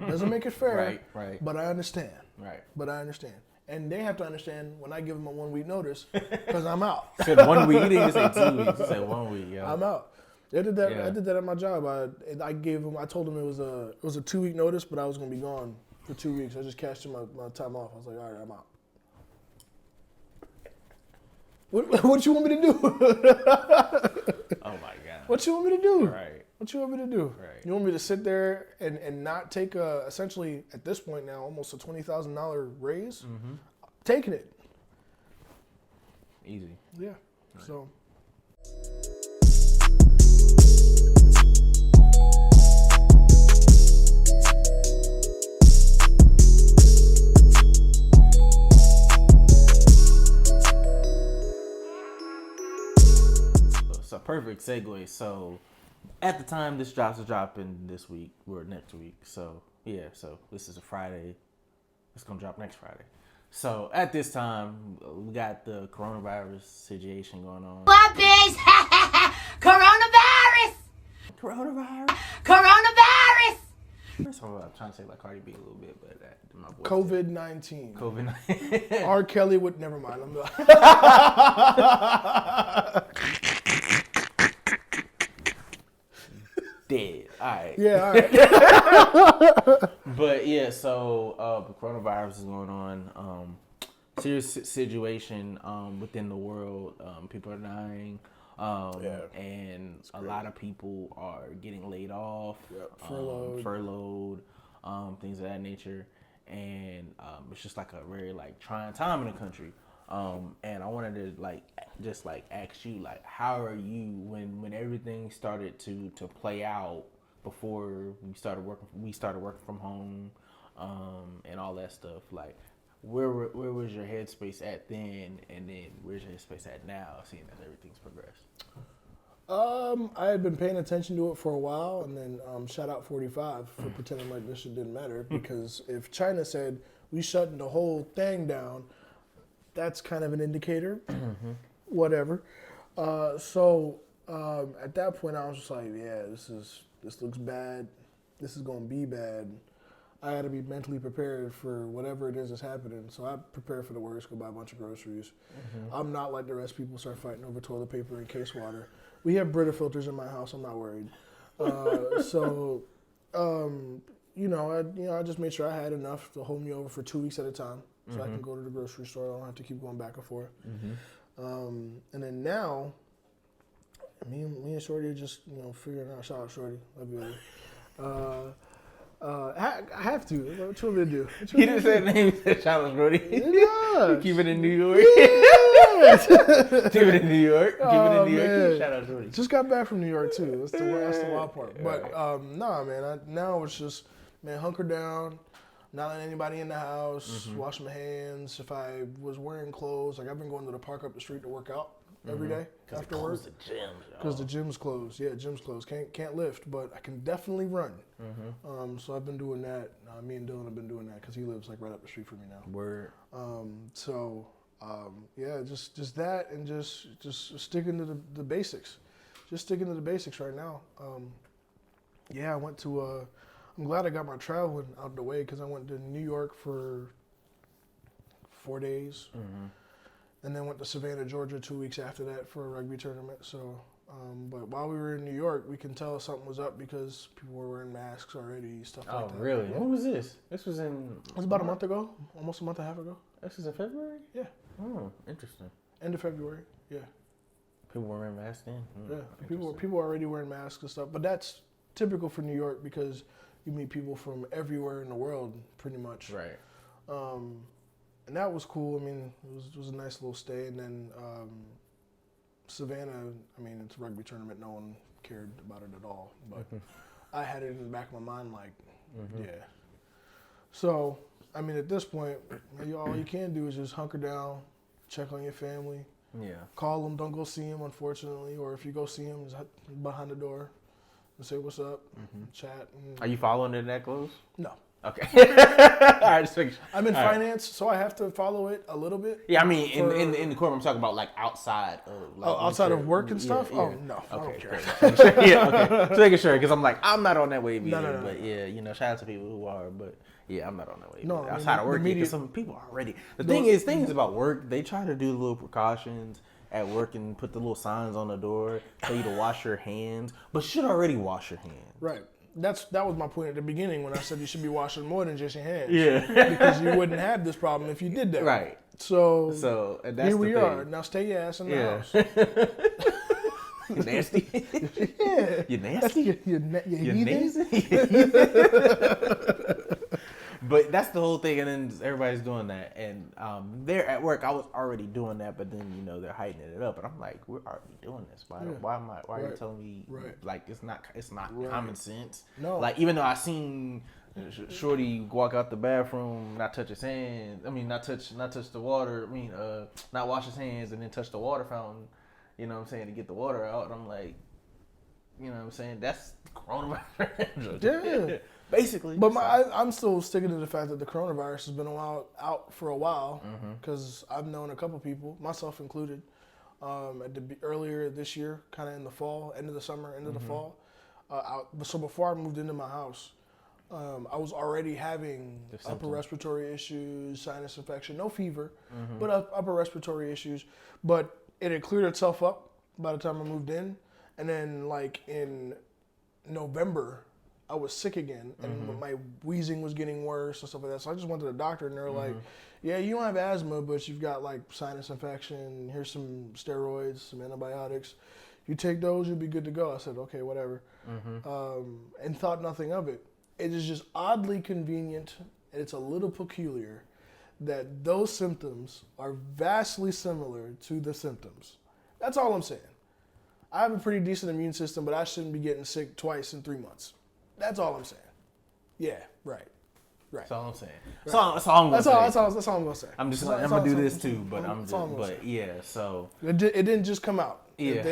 Doesn't make it fair. Right. But I understand. Right. But I understand. And they have to understand when I give them a 1 week notice, because I'm out. You said 1 week. You didn't say 2 weeks. You said 1 week. Yeah. I'm out. They did that. Yeah. I did that at my job. I told them it was a 2 week notice, but I was gonna be gone for 2 weeks. I just cashed in my time off. I was like, all right, I'm out. What you want me to do? Oh my God. What you want me to do? Right. What you want me to do? Right. You want me to sit there and not take essentially at this point now almost a $20,000 raise? Taking it. Easy. Yeah. Right. So. It's a perfect segue. So, at the time this drops is dropping this week or next week. So, yeah. So this is a Friday. It's gonna drop next Friday. So at this time, we got the coronavirus situation going on. Puppies! Coronavirus! Coronavirus! So I'm trying to say like Cardi B a little bit, but my voice. COVID-19. COVID-19. R. Kelly would never mind. Dead. All right. Yeah. All right. But yeah, so the coronavirus is going on. Serious situation within the world. People are dying. And a lot of people are getting laid off, furloughed, things of that nature. And it's just like a very like trying time in the country. And I wanted to just ask you how are you when everything started to play out before we started working from home, and all that stuff. Where was your headspace at then, and then where's your headspace at now, seeing as everything's progressed? I had been paying attention to it for a while, and then shout out 45 for pretending like this shit didn't matter, because if China said we shutting the whole thing down, that's kind of an indicator. Whatever. So at that point, I was just like, yeah, this looks bad. This is gonna be bad. I got to be mentally prepared for whatever it is that's happening. So I prepared for the worst, go buy a bunch of groceries. I'm not like the rest of people start fighting over toilet paper and case water. We have Brita filters in my house. I'm not worried. I just made sure I had enough to hold me over for 2 weeks at a time, so I can go to the grocery store. I don't have to keep going back and forth. And then now, me and Shorty are just figuring out. Shout out Shorty, love you, baby. I have to. What you want me to do? He didn't say the name. He said shout out Shorty. Yeah. Keep it in New York. Yes. Keep it in New York. Keep it in New York. Man. Shout out Shorty. Just got back from New York too. That's the wild part. But nah, man. Now it's just hunker down. Not letting anybody in the house. Wash my hands. If I was wearing clothes, I've been going to the park up the street to work out every day after work. Because the gym's closed. Yeah, gym's closed. Can't lift, but I can definitely run. So I've been doing that. Me and Dylan have been doing that because he lives right up the street from me now. Word. Just that, and just sticking to the basics. Just sticking to the basics right now. I went to. I'm glad I got my traveling out of the way, because I went to New York for 4 days. And then went to Savannah, Georgia 2 weeks after that for a rugby tournament. So, but while we were in New York, we can tell something was up because people were wearing masks already, stuff like that. Oh, really? When was this? This was in... It was about a month ago, almost a month and a half ago. This was in February? Yeah. Oh, interesting. End of February, yeah. People were wearing masks then? Yeah, people were already wearing masks and stuff. But that's typical for New York, because You meet people from everywhere in the world, pretty much. Right. And that was cool. I mean, it was a nice little stay. And then Savannah, I mean, it's a rugby tournament. No one cared about it at all. But I had it in the back of my mind, like, yeah. So, I mean, at this point, all you can do is just hunker down, check on your family. Yeah. Call them. Don't go see them, unfortunately. Or if you go see them, just behind the door and say what's up, chat. Are you following it that close? No. Okay. All right, just making sure. I'm in finance, so I have to follow it a little bit. Yeah, I mean, in the courtroom, I'm talking about like outside of like, outside of work and stuff. Yeah. Oh no, I don't care. Yeah, okay. Just making sure because I'm like I'm not on that wave either. No. But yeah, you know, shout out to people who are. But yeah, I'm not on that wave. No, either. I mean, Outside of work, the media- because some people are already. The things about work, they try to do little precautions at work and put the little signs on the door, tell you to wash your hands, but you should already wash your hands. Right. That was my point at the beginning when I said you should be washing more than just your hands. Yeah. Because you wouldn't have this problem if you did that. Right. So and that's here we the are. thing. Now stay your ass in the Yeah. house. You nasty. Yeah. You nasty. You You're heathen? But that's the whole thing, and then everybody's doing that, and there at work, I was already doing that, but then you know they're heightening it up, and I'm like, we're already doing this. Why are you telling me like it's not common sense? No. Like even though I seen Shorty walk out the bathroom, not touch his hands. I mean, not touch the water. I mean, not wash his hands and then touch the water fountain. You know what I'm saying, to get the water out. And I'm like, you know what I'm saying? That's coronavirus. Yeah. Basically. But I'm still sticking to the fact that the coronavirus has been out for a while because I've known a couple people, myself included, earlier this year, kind of in the fall, end of the summer, end of the fall. So before I moved into my house, I was already having upper respiratory issues, sinus infection, no fever, but upper respiratory issues. But it had cleared itself up by the time I moved in. And then like in November, I was sick again, and my wheezing was getting worse and stuff like that. So I just went to the doctor, and they were like, yeah, you don't have asthma, but you've got like sinus infection. Here's some steroids, some antibiotics. You take those, you'll be good to go. I said, okay, whatever. And thought nothing of it. It is just oddly convenient, and it's a little peculiar that those symptoms are vastly similar to the symptoms. That's all I'm saying. I have a pretty decent immune system, but I shouldn't be getting sick twice in 3 months. That's all I'm saying. Yeah, right. That's all I'm saying. Right. That's all I'm gonna say. That's all I'm gonna say. I'm just like, I'm gonna do this too, but yeah. So it didn't just come out. Yeah.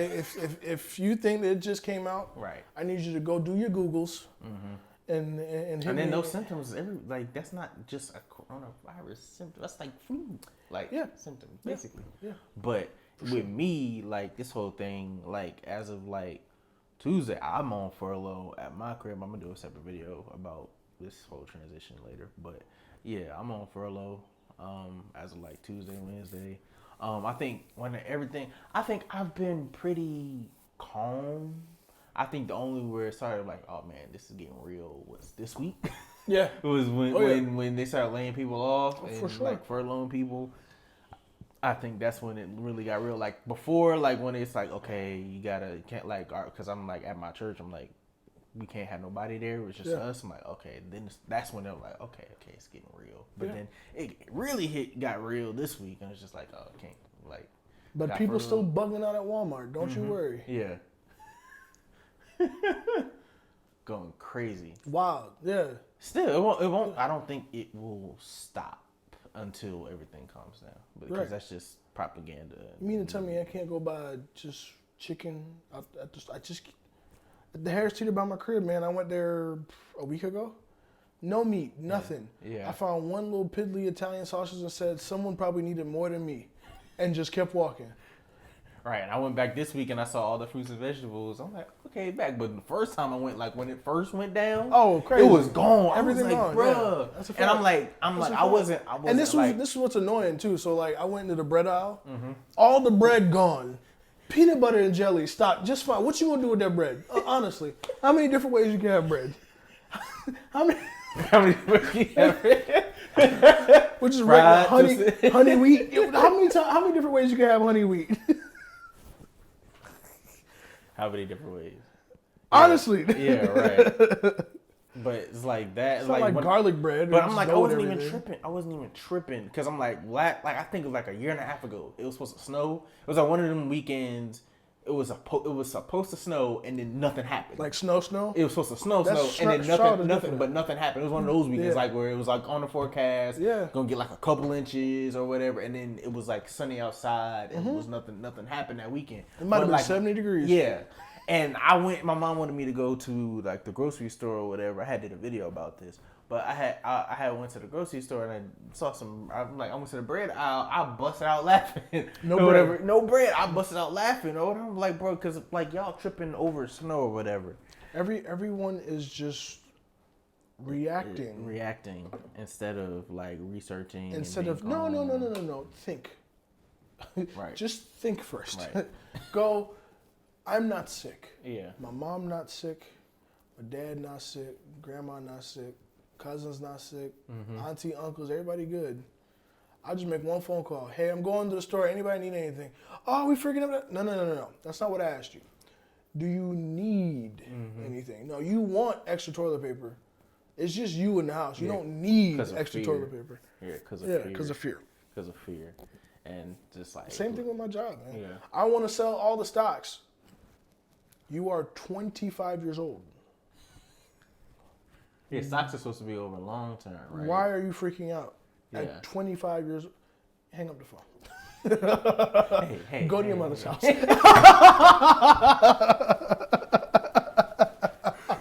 If you think that it just came out, right, I need you to go do your Googles. And then those symptoms, that's not just a coronavirus symptom. That's like flu, symptoms basically. Yeah. But with me, like this whole thing, like as of like Tuesday, I'm on furlough at my crib. I'm gonna do a separate video about this whole transition later. But yeah, I'm on furlough as of like Tuesday, Wednesday. I think I've been pretty calm. I think the only where it started like, oh man, this is getting real was this week. Yeah. It was when they started laying people off and for sure. like furloughing people. I think that's when it really got real. Like before, like when it's like, okay, you can't like, because I'm like at my church, I'm like, we can't have nobody there. It's just us. I'm like, okay. Then that's when they're like, okay, it's getting real. But then it really got real this week, and it's just like, oh, can't like. But people still bugging out at Walmart. Don't you worry. Yeah. Going crazy. Wild. Yeah. Still, it won't. I don't think it will stop until everything calms down, because that's just propaganda. You mean to tell me I can't go buy just chicken? The Harris Teeter by my crib, man. I went there a week ago. No meat, nothing. Yeah. I found one little piddly Italian sausage and said someone probably needed more than me, and just kept walking. Right, and I went back this week and I saw all the fruits and vegetables. I'm like, okay, back. But the first time I went, like when it first went down, oh, crazy, it was gone. Everything I was like, gone, bruh. yeah. That's a fact. And I'm like, I wasn't. And this is what's annoying too. So like, I went into the bread aisle, all the bread gone, peanut butter and jelly stopped just fine. What you gonna do with that bread? Honestly, how many different ways you can have bread? How many ways you have bread? Which is regular honey wheat. How many different ways you can have honey wheat? How many different ways? Honestly. Yeah, right. But it's like that. It's not like garlic bread. But I'm like, I wasn't even tripping because I'm like, I think it was like a year and a half ago. It was supposed to snow. It was like one of them weekends. It was supposed to snow and then nothing happened. Like snow. It was supposed to snow, and then nothing happened. It was one of those weekends like where it was like on the forecast, gonna get like a couple inches or whatever, and then it was like sunny outside and it was nothing happened that weekend. It might have been like 70 degrees. Yeah. And my mom wanted me to go to like the grocery store or whatever. I did a video about this. But I had went to the grocery store and I saw I went to the bread aisle. I busted out laughing. No bread. I busted out laughing. Or I'm like, bro, because like y'all tripping over snow or whatever. Everyone is just reacting instead of like researching. Instead of no. Think. Right. Just think first. Right. Go. I'm not sick. Yeah. My mom not sick. My dad not sick. Grandma not sick. Cousins not sick, auntie, uncles, everybody good. I just make one phone call. Hey, I'm going to the store. Anybody need anything? Oh, we freaking out. No. That's not what I asked you. Do you need anything? No, you want extra toilet paper. It's just you in the house. You don't need extra toilet paper. Yeah, because of fear. Because of fear. And just like... Same thing with my job, man. Yeah. I want to sell all the stocks. You are 25 years old. Yeah, stocks are supposed to be over long term, right? Why are you freaking out? Yeah. At 25 years old, hang up the phone. Go to your mother's house.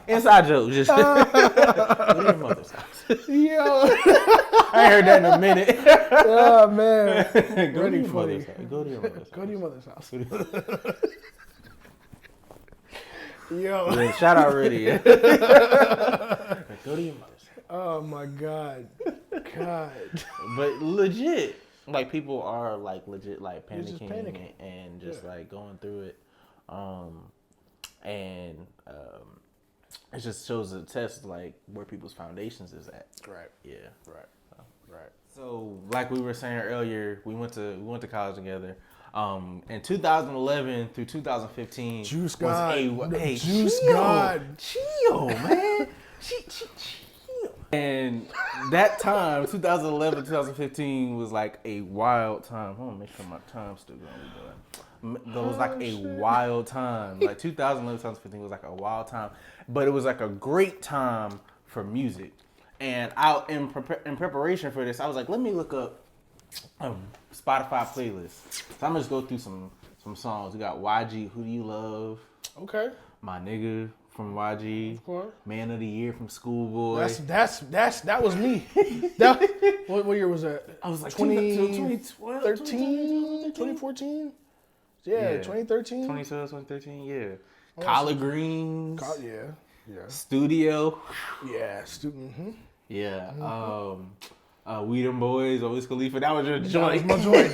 Inside joke, just go to your mother's house. Yo. I ain't heard that in a minute. Oh, man. Go to your mother's house. Go to your mother's house. Go to your mother's house. Yo. Yeah, shout out Rudy. Go to your mother's house. Oh my God. But legit, like people are like legit like panicking. And just like going through it. It just shows a test like where people's foundations is at. Right. Yeah. Right. So like we were saying earlier, we went to college together. In 2011 through 2015, Juice God. Juice God. Chill, man. Chill. And that time, 2011, 2015 was like a wild time. Hold on, make sure my time's still going. That was like a wild time. Like 2011, 2015 was like a wild time. But it was like a great time for music. And in preparation for this, I was like, let me look up Spotify playlist. So I'm gonna just go through some songs. We got YG, Who Do You Love? Okay. My Nigga from YG. Of course. Man of the Year from Schoolboy. That was me. What year was that? I was like 2012, 2014? Yeah, 2013. 2012, 2013, yeah. Collard Greens. Yeah. Studio. Yeah, student. Yeah. We Them Boys, Wiz Khalifa. That was your joint. That was my joint.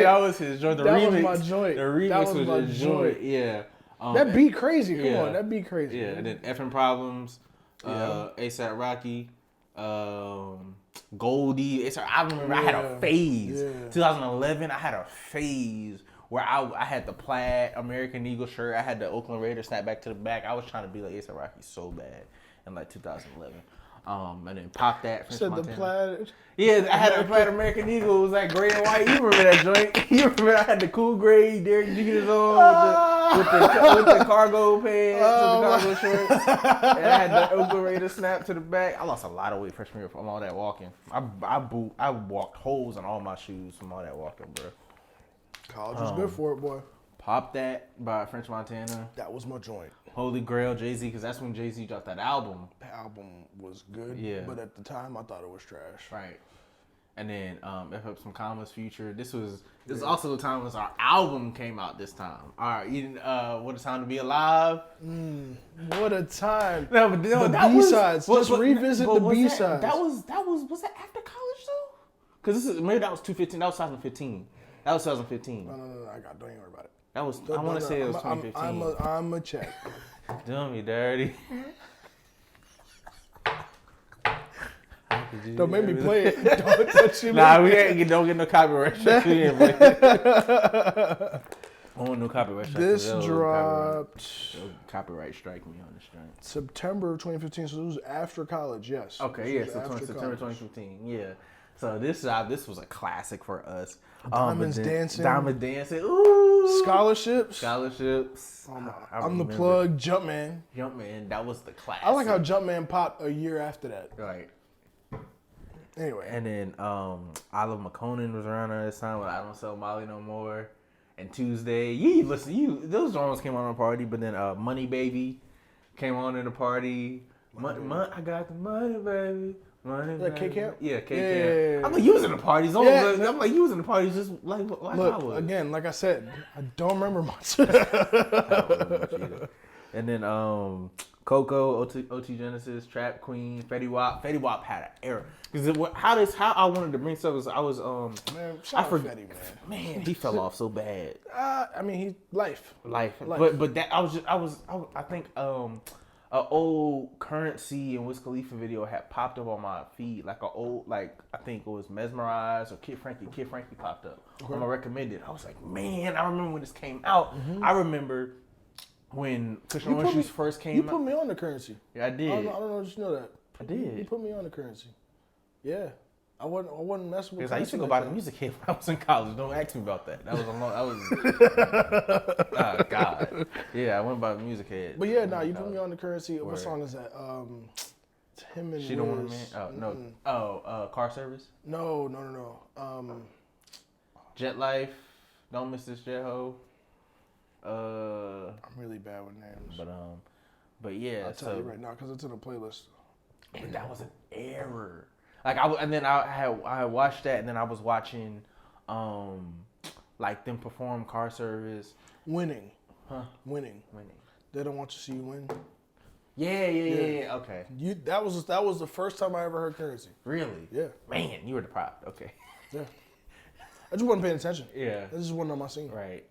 That was his joint. The remix. Was my joint. The remix was your joint. Yeah. That beat crazy. Come on, that beat crazy. Yeah, and then Effing Problems, ASAP Rocky, Goldie. I remember I had a phase. Yeah. 2011, I had a phase where I had the plaid American Eagle shirt. I had the Oakland Raiders snapback to the back. I was trying to be like ASAP Rocky so bad in like 2011. And then Pop That. Said the plaid. Yeah, I had a plaid American Eagle. It was like gray and white. You remember that joint? You remember I had the cool gray Derek Jeter's on with the cargo pants, with the cargo shorts. And I had the Oakland Raiders snap to the back. I lost a lot of weight freshman year from all that walking. I walked holes in all my shoes from all that walking, bro. College was good for it, boy. Pop That by French Montana. That was my joint. Holy Grail, Jay-Z, because that's when Jay-Z dropped that album. The album was good, but at the time I thought it was trash. Right. And then F Up Some Commas Future. This was also the time when our album came out this time. All right, What a Time to Be Alive. What a time. No, but the B-sides. Just revisit the B-sides. Was that after college though? Because maybe that was 2015. That was 2015. That was 2015. No, don't even worry about it. That was. I want to say it was 2015. I'm a check. Doing me dirty. Don't make me play it. Don't touch it. Nah, don't get no copyright. Oh, no copyright strike. This dropped Copyright strike me on the strike. September 2015, so it was after college, yes. Okay, yeah, so September 2015, yeah. So this was a classic for us. Diamonds Dancing. Diamond Dancing, ooh. Scholarships. I'm the plug, Jumpman. Jumpman, that was the classic. I like how Jumpman popped a year after that. Right. Anyway. And then Olive McConan was around at this time, but I Don't Sell Molly No More. And Tuesday, those songs came on the party, but then Money Baby came on in the party. I got the money, baby. Money, like K-Camp? Yeah, K-Camp. I'm like, you was in the parties. I'm like, you was in the parties just like Look, I was. Again, like I said, I don't remember much. I don't remember much either. And then Coco, OT Genesis, Trap Queen, Fetty Wap. Fetty Wap had an era. Because how I wanted to bring stuff was man, shout out Fetty, man, he fell off so bad. I mean, life. But that I think a old Currency and Wiz Khalifa video had popped up on my feed, like I think it was Mesmerized or Kid Frankie. Kid Frankie popped up on my recommended. I was like, man, I remember when this came out. Mm-hmm. I remember when Cushion Orange Juice first came out. You put me on the Currency. Yeah, I did. I don't know if you know that. I did. You put me on the Currency. Yeah. I wasn't messing with. Because I used to go buy the music hit when I was in college. Don't ask me about that. That was a long. Oh God. Yeah, I went by the music head. But yeah, you put me on the Currency. What song is that? It's him and She Don't Want a Man. Oh no. Oh, Car Service. No. Jet Life. Don't Miss This Jet Ho. I'm really bad with names. But yeah. I'll tell you right now because it's in a playlist. And that was an error. Like and then I had watched that, and then I was watching, like them perform Car Service. Winning. They Don't Want to See You Win. Yeah. Okay. That was the first time I ever heard Currency. Really? Yeah. Man, you were deprived. Okay. Yeah. I just wasn't paying attention. Yeah. I just wasn't on my scene. Right.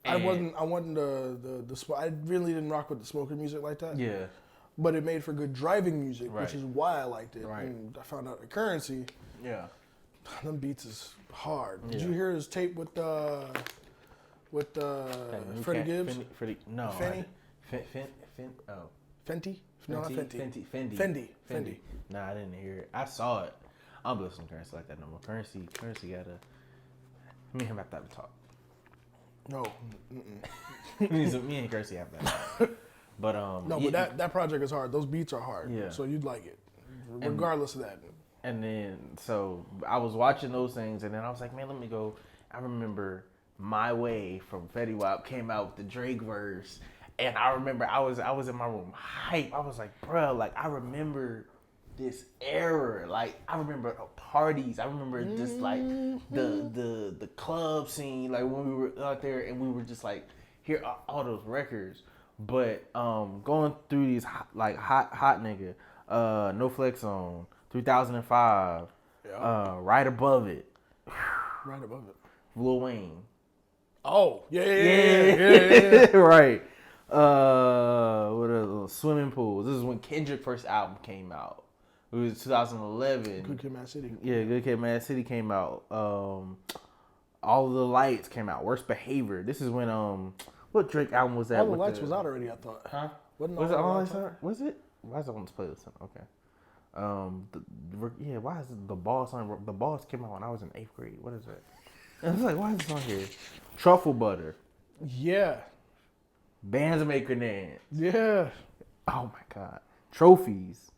I wasn't I really didn't rock with the smoker music like that. Yeah. But it made for good driving music, right. which is why I liked it. Right. And I found out the Currency. Yeah. Them beats is hard. Yeah. Did you hear his tape with Freddie Gibbs? No. Fenty? Fenty? No, not Fenty. Fendi. Nah, I didn't hear it. I saw it. I don't listen to Currency like that no more. Currency gotta. Me and him have to talk. No. Me and Currency have that. But but that project is hard. Those beats are hard. Yeah. So you'd like it, regardless of that. And then so I was watching those things, and then I was like, man, let me go. I remember My Way from Fetty Wap came out with the Drake verse, and I remember I was in my room hype. I was like, bro, like I remember this era. Like I remember parties. I remember just like the club scene. Like when we were out there and we were just like hear all those records. But going through these hot nigga, No Flex On, 3005, Right Above It, Lil Wayne. Oh yeah. Right. What are Swimming Pools? This is when Kendrick first album came out. It was 2011. Good Kid, Mad City. Yeah, Good Kid, Mad City came out. All of the Lights came out. Worst Behavior. This is when what Drake album was that? All the Lights was out already, I thought. Huh? Was it All the Lights? Was it? Why is it on this playlist? Okay. Why is it The Boss on? The Boss came out when I was in 8th grade. What is that? I was like, why is this on here? Truffle Butter. Yeah. Bands Make Grenades. Yeah. Oh my God. Trophies.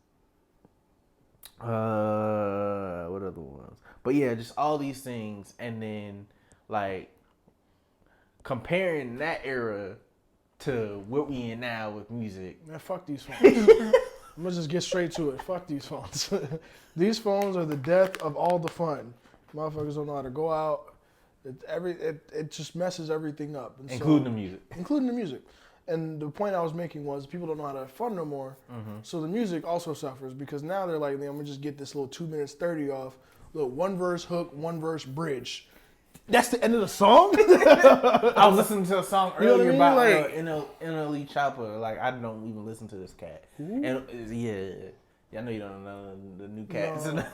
What other ones? But yeah, just all these things, and then like comparing that era to what we in now with music. Man, fuck these phones. I'm gonna just get straight to it. Fuck these phones. These phones are the death of all the fun. Motherfuckers don't know how to go out. It just messes everything up. And including the music. Including the music. And the point I was making was people don't know how to have fun no more. Mm-hmm. So the music also suffers because now they're like, I'm going to just get this little 2 minutes 30 off. Look, one verse hook, one verse bridge. That's the end of the song? I was listening to a song earlier about like, NLE Chopper. Like, I don't even listen to this cat. And yeah. Yeah, I know you don't know the new cats. No.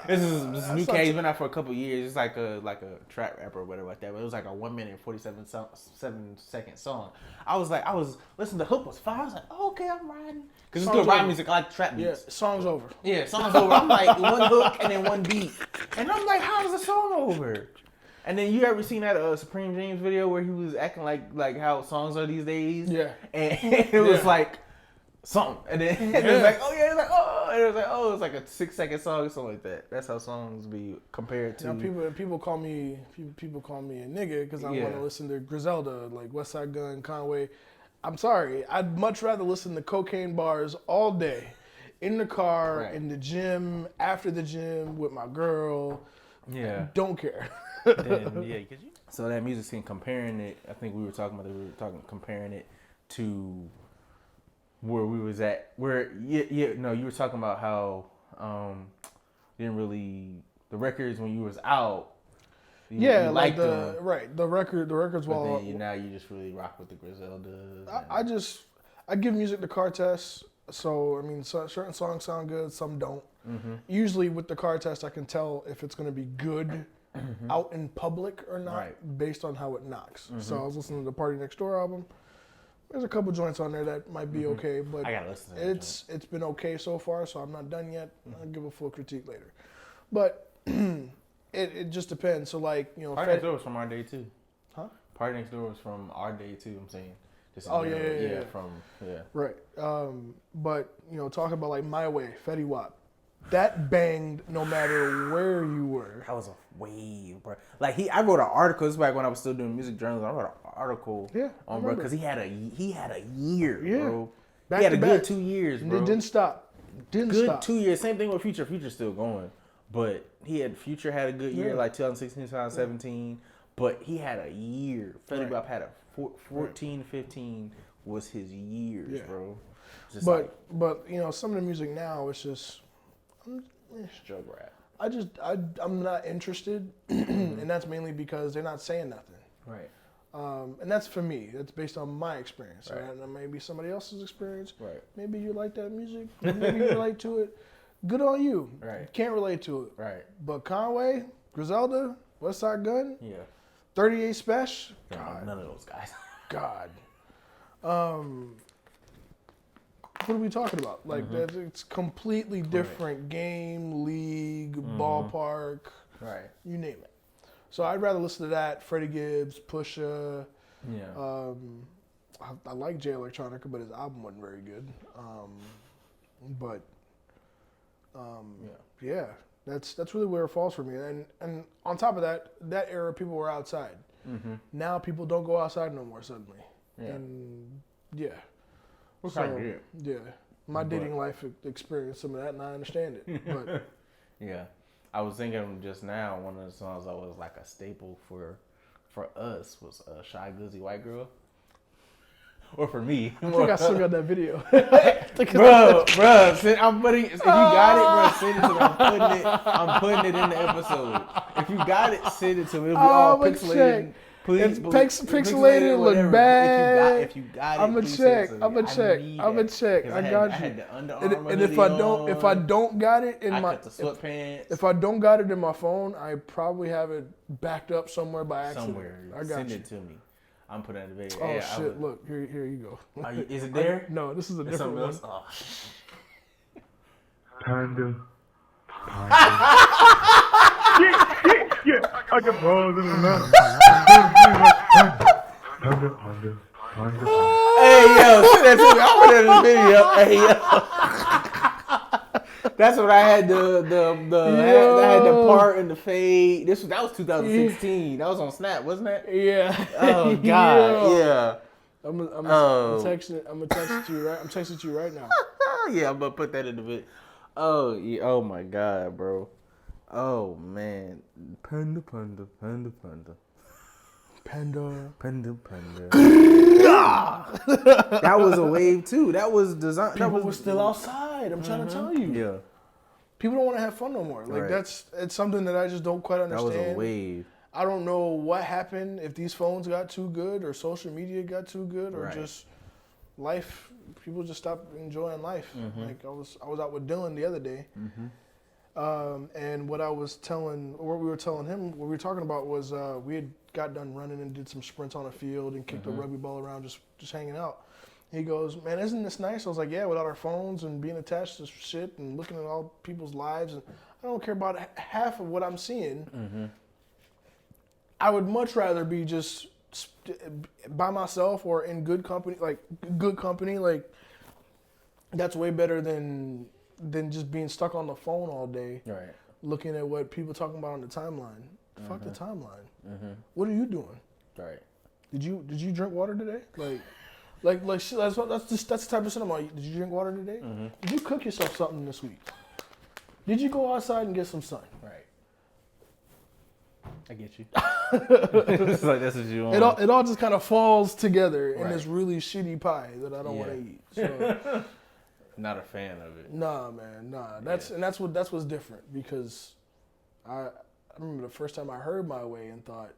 This new cat. He's been out for a couple years. It's like a trap rapper or whatever like that. But it was like a 1 minute and 7 second song. I was listening. The hook was fire. I was like, oh, okay, I'm riding. Because it's good rap music. I like trap beats. Yeah, song's over. Yeah, song's over. I'm like one hook and then one beat, and I'm like, how is the song over? And then you ever seen that Supreme James video where he was acting like how songs are these days? Yeah, and it was like. Song and then it was like, oh yeah, it's like, oh, and it was like, oh, it's like a 6-second song or something like that. That's how songs be compared to. Now people call me a nigga because I want to listen to Griselda, like West Side Gun, Conway. I'm sorry, I'd much rather listen to cocaine bars all day, in the car, in the gym, after the gym with my girl. Yeah, don't care. So that music scene, comparing it, I think we were talking comparing it to. Where we was at, you were talking about how didn't really the records when you was out. You like them. The records. But then now you just really rock with the Griseldas. I give music the car test. So I mean, certain songs sound good, some don't. Mm-hmm. Usually with the car test, I can tell if it's going to be good out in public or not based on how it knocks. Mm-hmm. So I was listening to the Party Next Door album. There's a couple joints on there that might be okay, but I gotta listen to that it's been okay so far, so I'm not done yet. I'll give a full critique later. But it just depends. So like, you know, Party Next Door was from our day too. Huh? Party Next Door was from our day too, I'm saying. Just Right. But you know, talking about like My Way, Fetty Wap. That banged no matter where you were. That was a wave, bro. Like I wrote an article. This was back when I was still doing music journalism. I wrote an article on bro because he had a year, bro. Back he had a back. good 2 years, bro. It didn't stop. Good 2 years. Same thing with Future. Future's still going, but Future had a good year, like 2016, 2017. But he had a year. Fetty Wap had a 14, 15 was his years, bro. But you know, some of the music now it's just. Drug rap. I'm not interested, and that's mainly because they're not saying nothing. Right. And that's for me. That's based on my experience. Right. And maybe somebody else's experience. Right. Maybe you like that music. Maybe you relate to it. Good on you. Right. Can't relate to it. Right. But Conway, Griselda, West Side Gun, 38 Special. God. None of those guys. God. What are we talking about? Like it's completely different game, league, ballpark, you name it. So I'd rather listen to that. Freddie Gibbs, Pusha. Yeah. I like Jay Electronica, but his album wasn't very good. That's really where it falls for me. And on top of that era people were outside. Mm-hmm. Now people don't go outside no more suddenly. Yeah. And my dating life experienced some of that, and I understand it. But yeah, I was thinking just now. One of the songs that was like a staple for us was "Shy Glizzy White Girl," or for me. I think I still got that video, bro. I'm putting. If you got it, bro, send it to me. I'm putting it in the episode. If you got it, send it to me. It'll be all pixelated. Check. Please, it's pixelated, look bad. If you got it, I'm gonna check. I got you. I had the Under Armour and if I don't got it in my cut the sweatpants. If I don't got it in my phone, I probably have it backed up somewhere by accident. Somewhere. I got Send you. it to me. I'm putting it in the video. Oh shit! Look, here you go. Is it there? No, this is a different one. Oh. Panda. Yeah, I got balls in the mouth. Panda. Hey yo, send that to me. I put it in the video. Hey yo. That's what I had I had the part in the fade. That was 2016. That was on Snap, wasn't it? Yeah. Oh God. Yeah. I'm texting it to you right. I'm texting it to you right now. Yeah, I'm gonna put that in the video. Oh yeah. Oh my God, bro. Oh man. Panda. That was a wave too. That was design. People were still outside. I'm trying to tell you. Yeah. People don't want to have fun no more. Like it's something that I just don't quite understand. That was a wave. I don't know what happened, if these phones got too good or social media got too good or just life, people just stop enjoying life. Like I was out with Dylan the other day, and what we were telling him, what we were talking about was we had got done running and did some sprints on a field and kicked a rugby ball around, just hanging out. He goes, man, isn't this nice? I was like, yeah, without our phones and being attached to shit and looking at all people's lives, and I don't care about half of what I'm seeing. I would much rather be just by myself or in good company. Like that's way better than just being stuck on the phone all day, Right. looking at what people talking about on the timeline. Fuck the timeline. What are you doing? Right. Did you drink water today? Like shit, that's the type of shit I'm like. Did you drink water today? Did you cook yourself something this week? Did you go outside and get some sun? Right. I get you. It's like that's what you want. It all just kind of falls together in Right. this really shitty pie that I don't want to eat. So Not a fan of it. nah, man, nah. That's what's different, because I remember the first time I heard My Way and thought,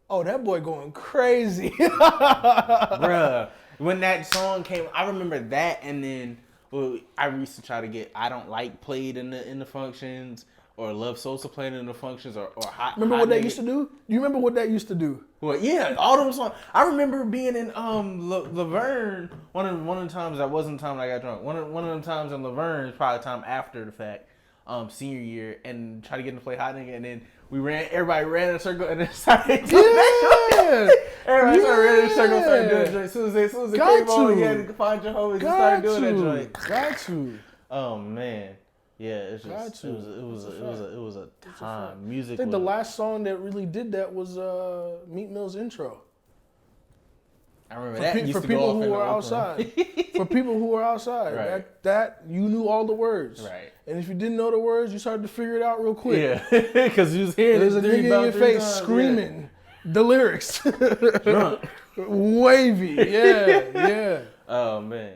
oh, that boy going crazy. Bruh, when that song came, I remember that, and then I used to try to get I Don't Like played in the functions, or Love Sosa played in the functions, or Hot. Remember Hot what that Nigga. used to do? You remember what that used to do? Well, yeah, all those songs. I remember being in Laverne. One of the times that wasn't the time I got drunk. One of them times in Laverne is probably the time after the fact, senior year, and try to get him to play Hot Nigga, and then everybody ran in a circle and then started doing that joint. Everybody started running in a circle and started doing that joint. As soon as it came on, you had to find your homies and started doing that joint. Got to. Oh man. Yeah, it's just it was a time. Music. I think was, the last song that really did that was Meat Mill's intro. I remember that used For to people go off who in the were Oakland. outside. For people who were outside. Right. That you knew all the words. Right. And if you didn't know the words, you started to figure it out real quick. Yeah, because you was hearing There's it a nigga in your face times, screaming the lyrics. Drunk. Wavy. Yeah. Oh man.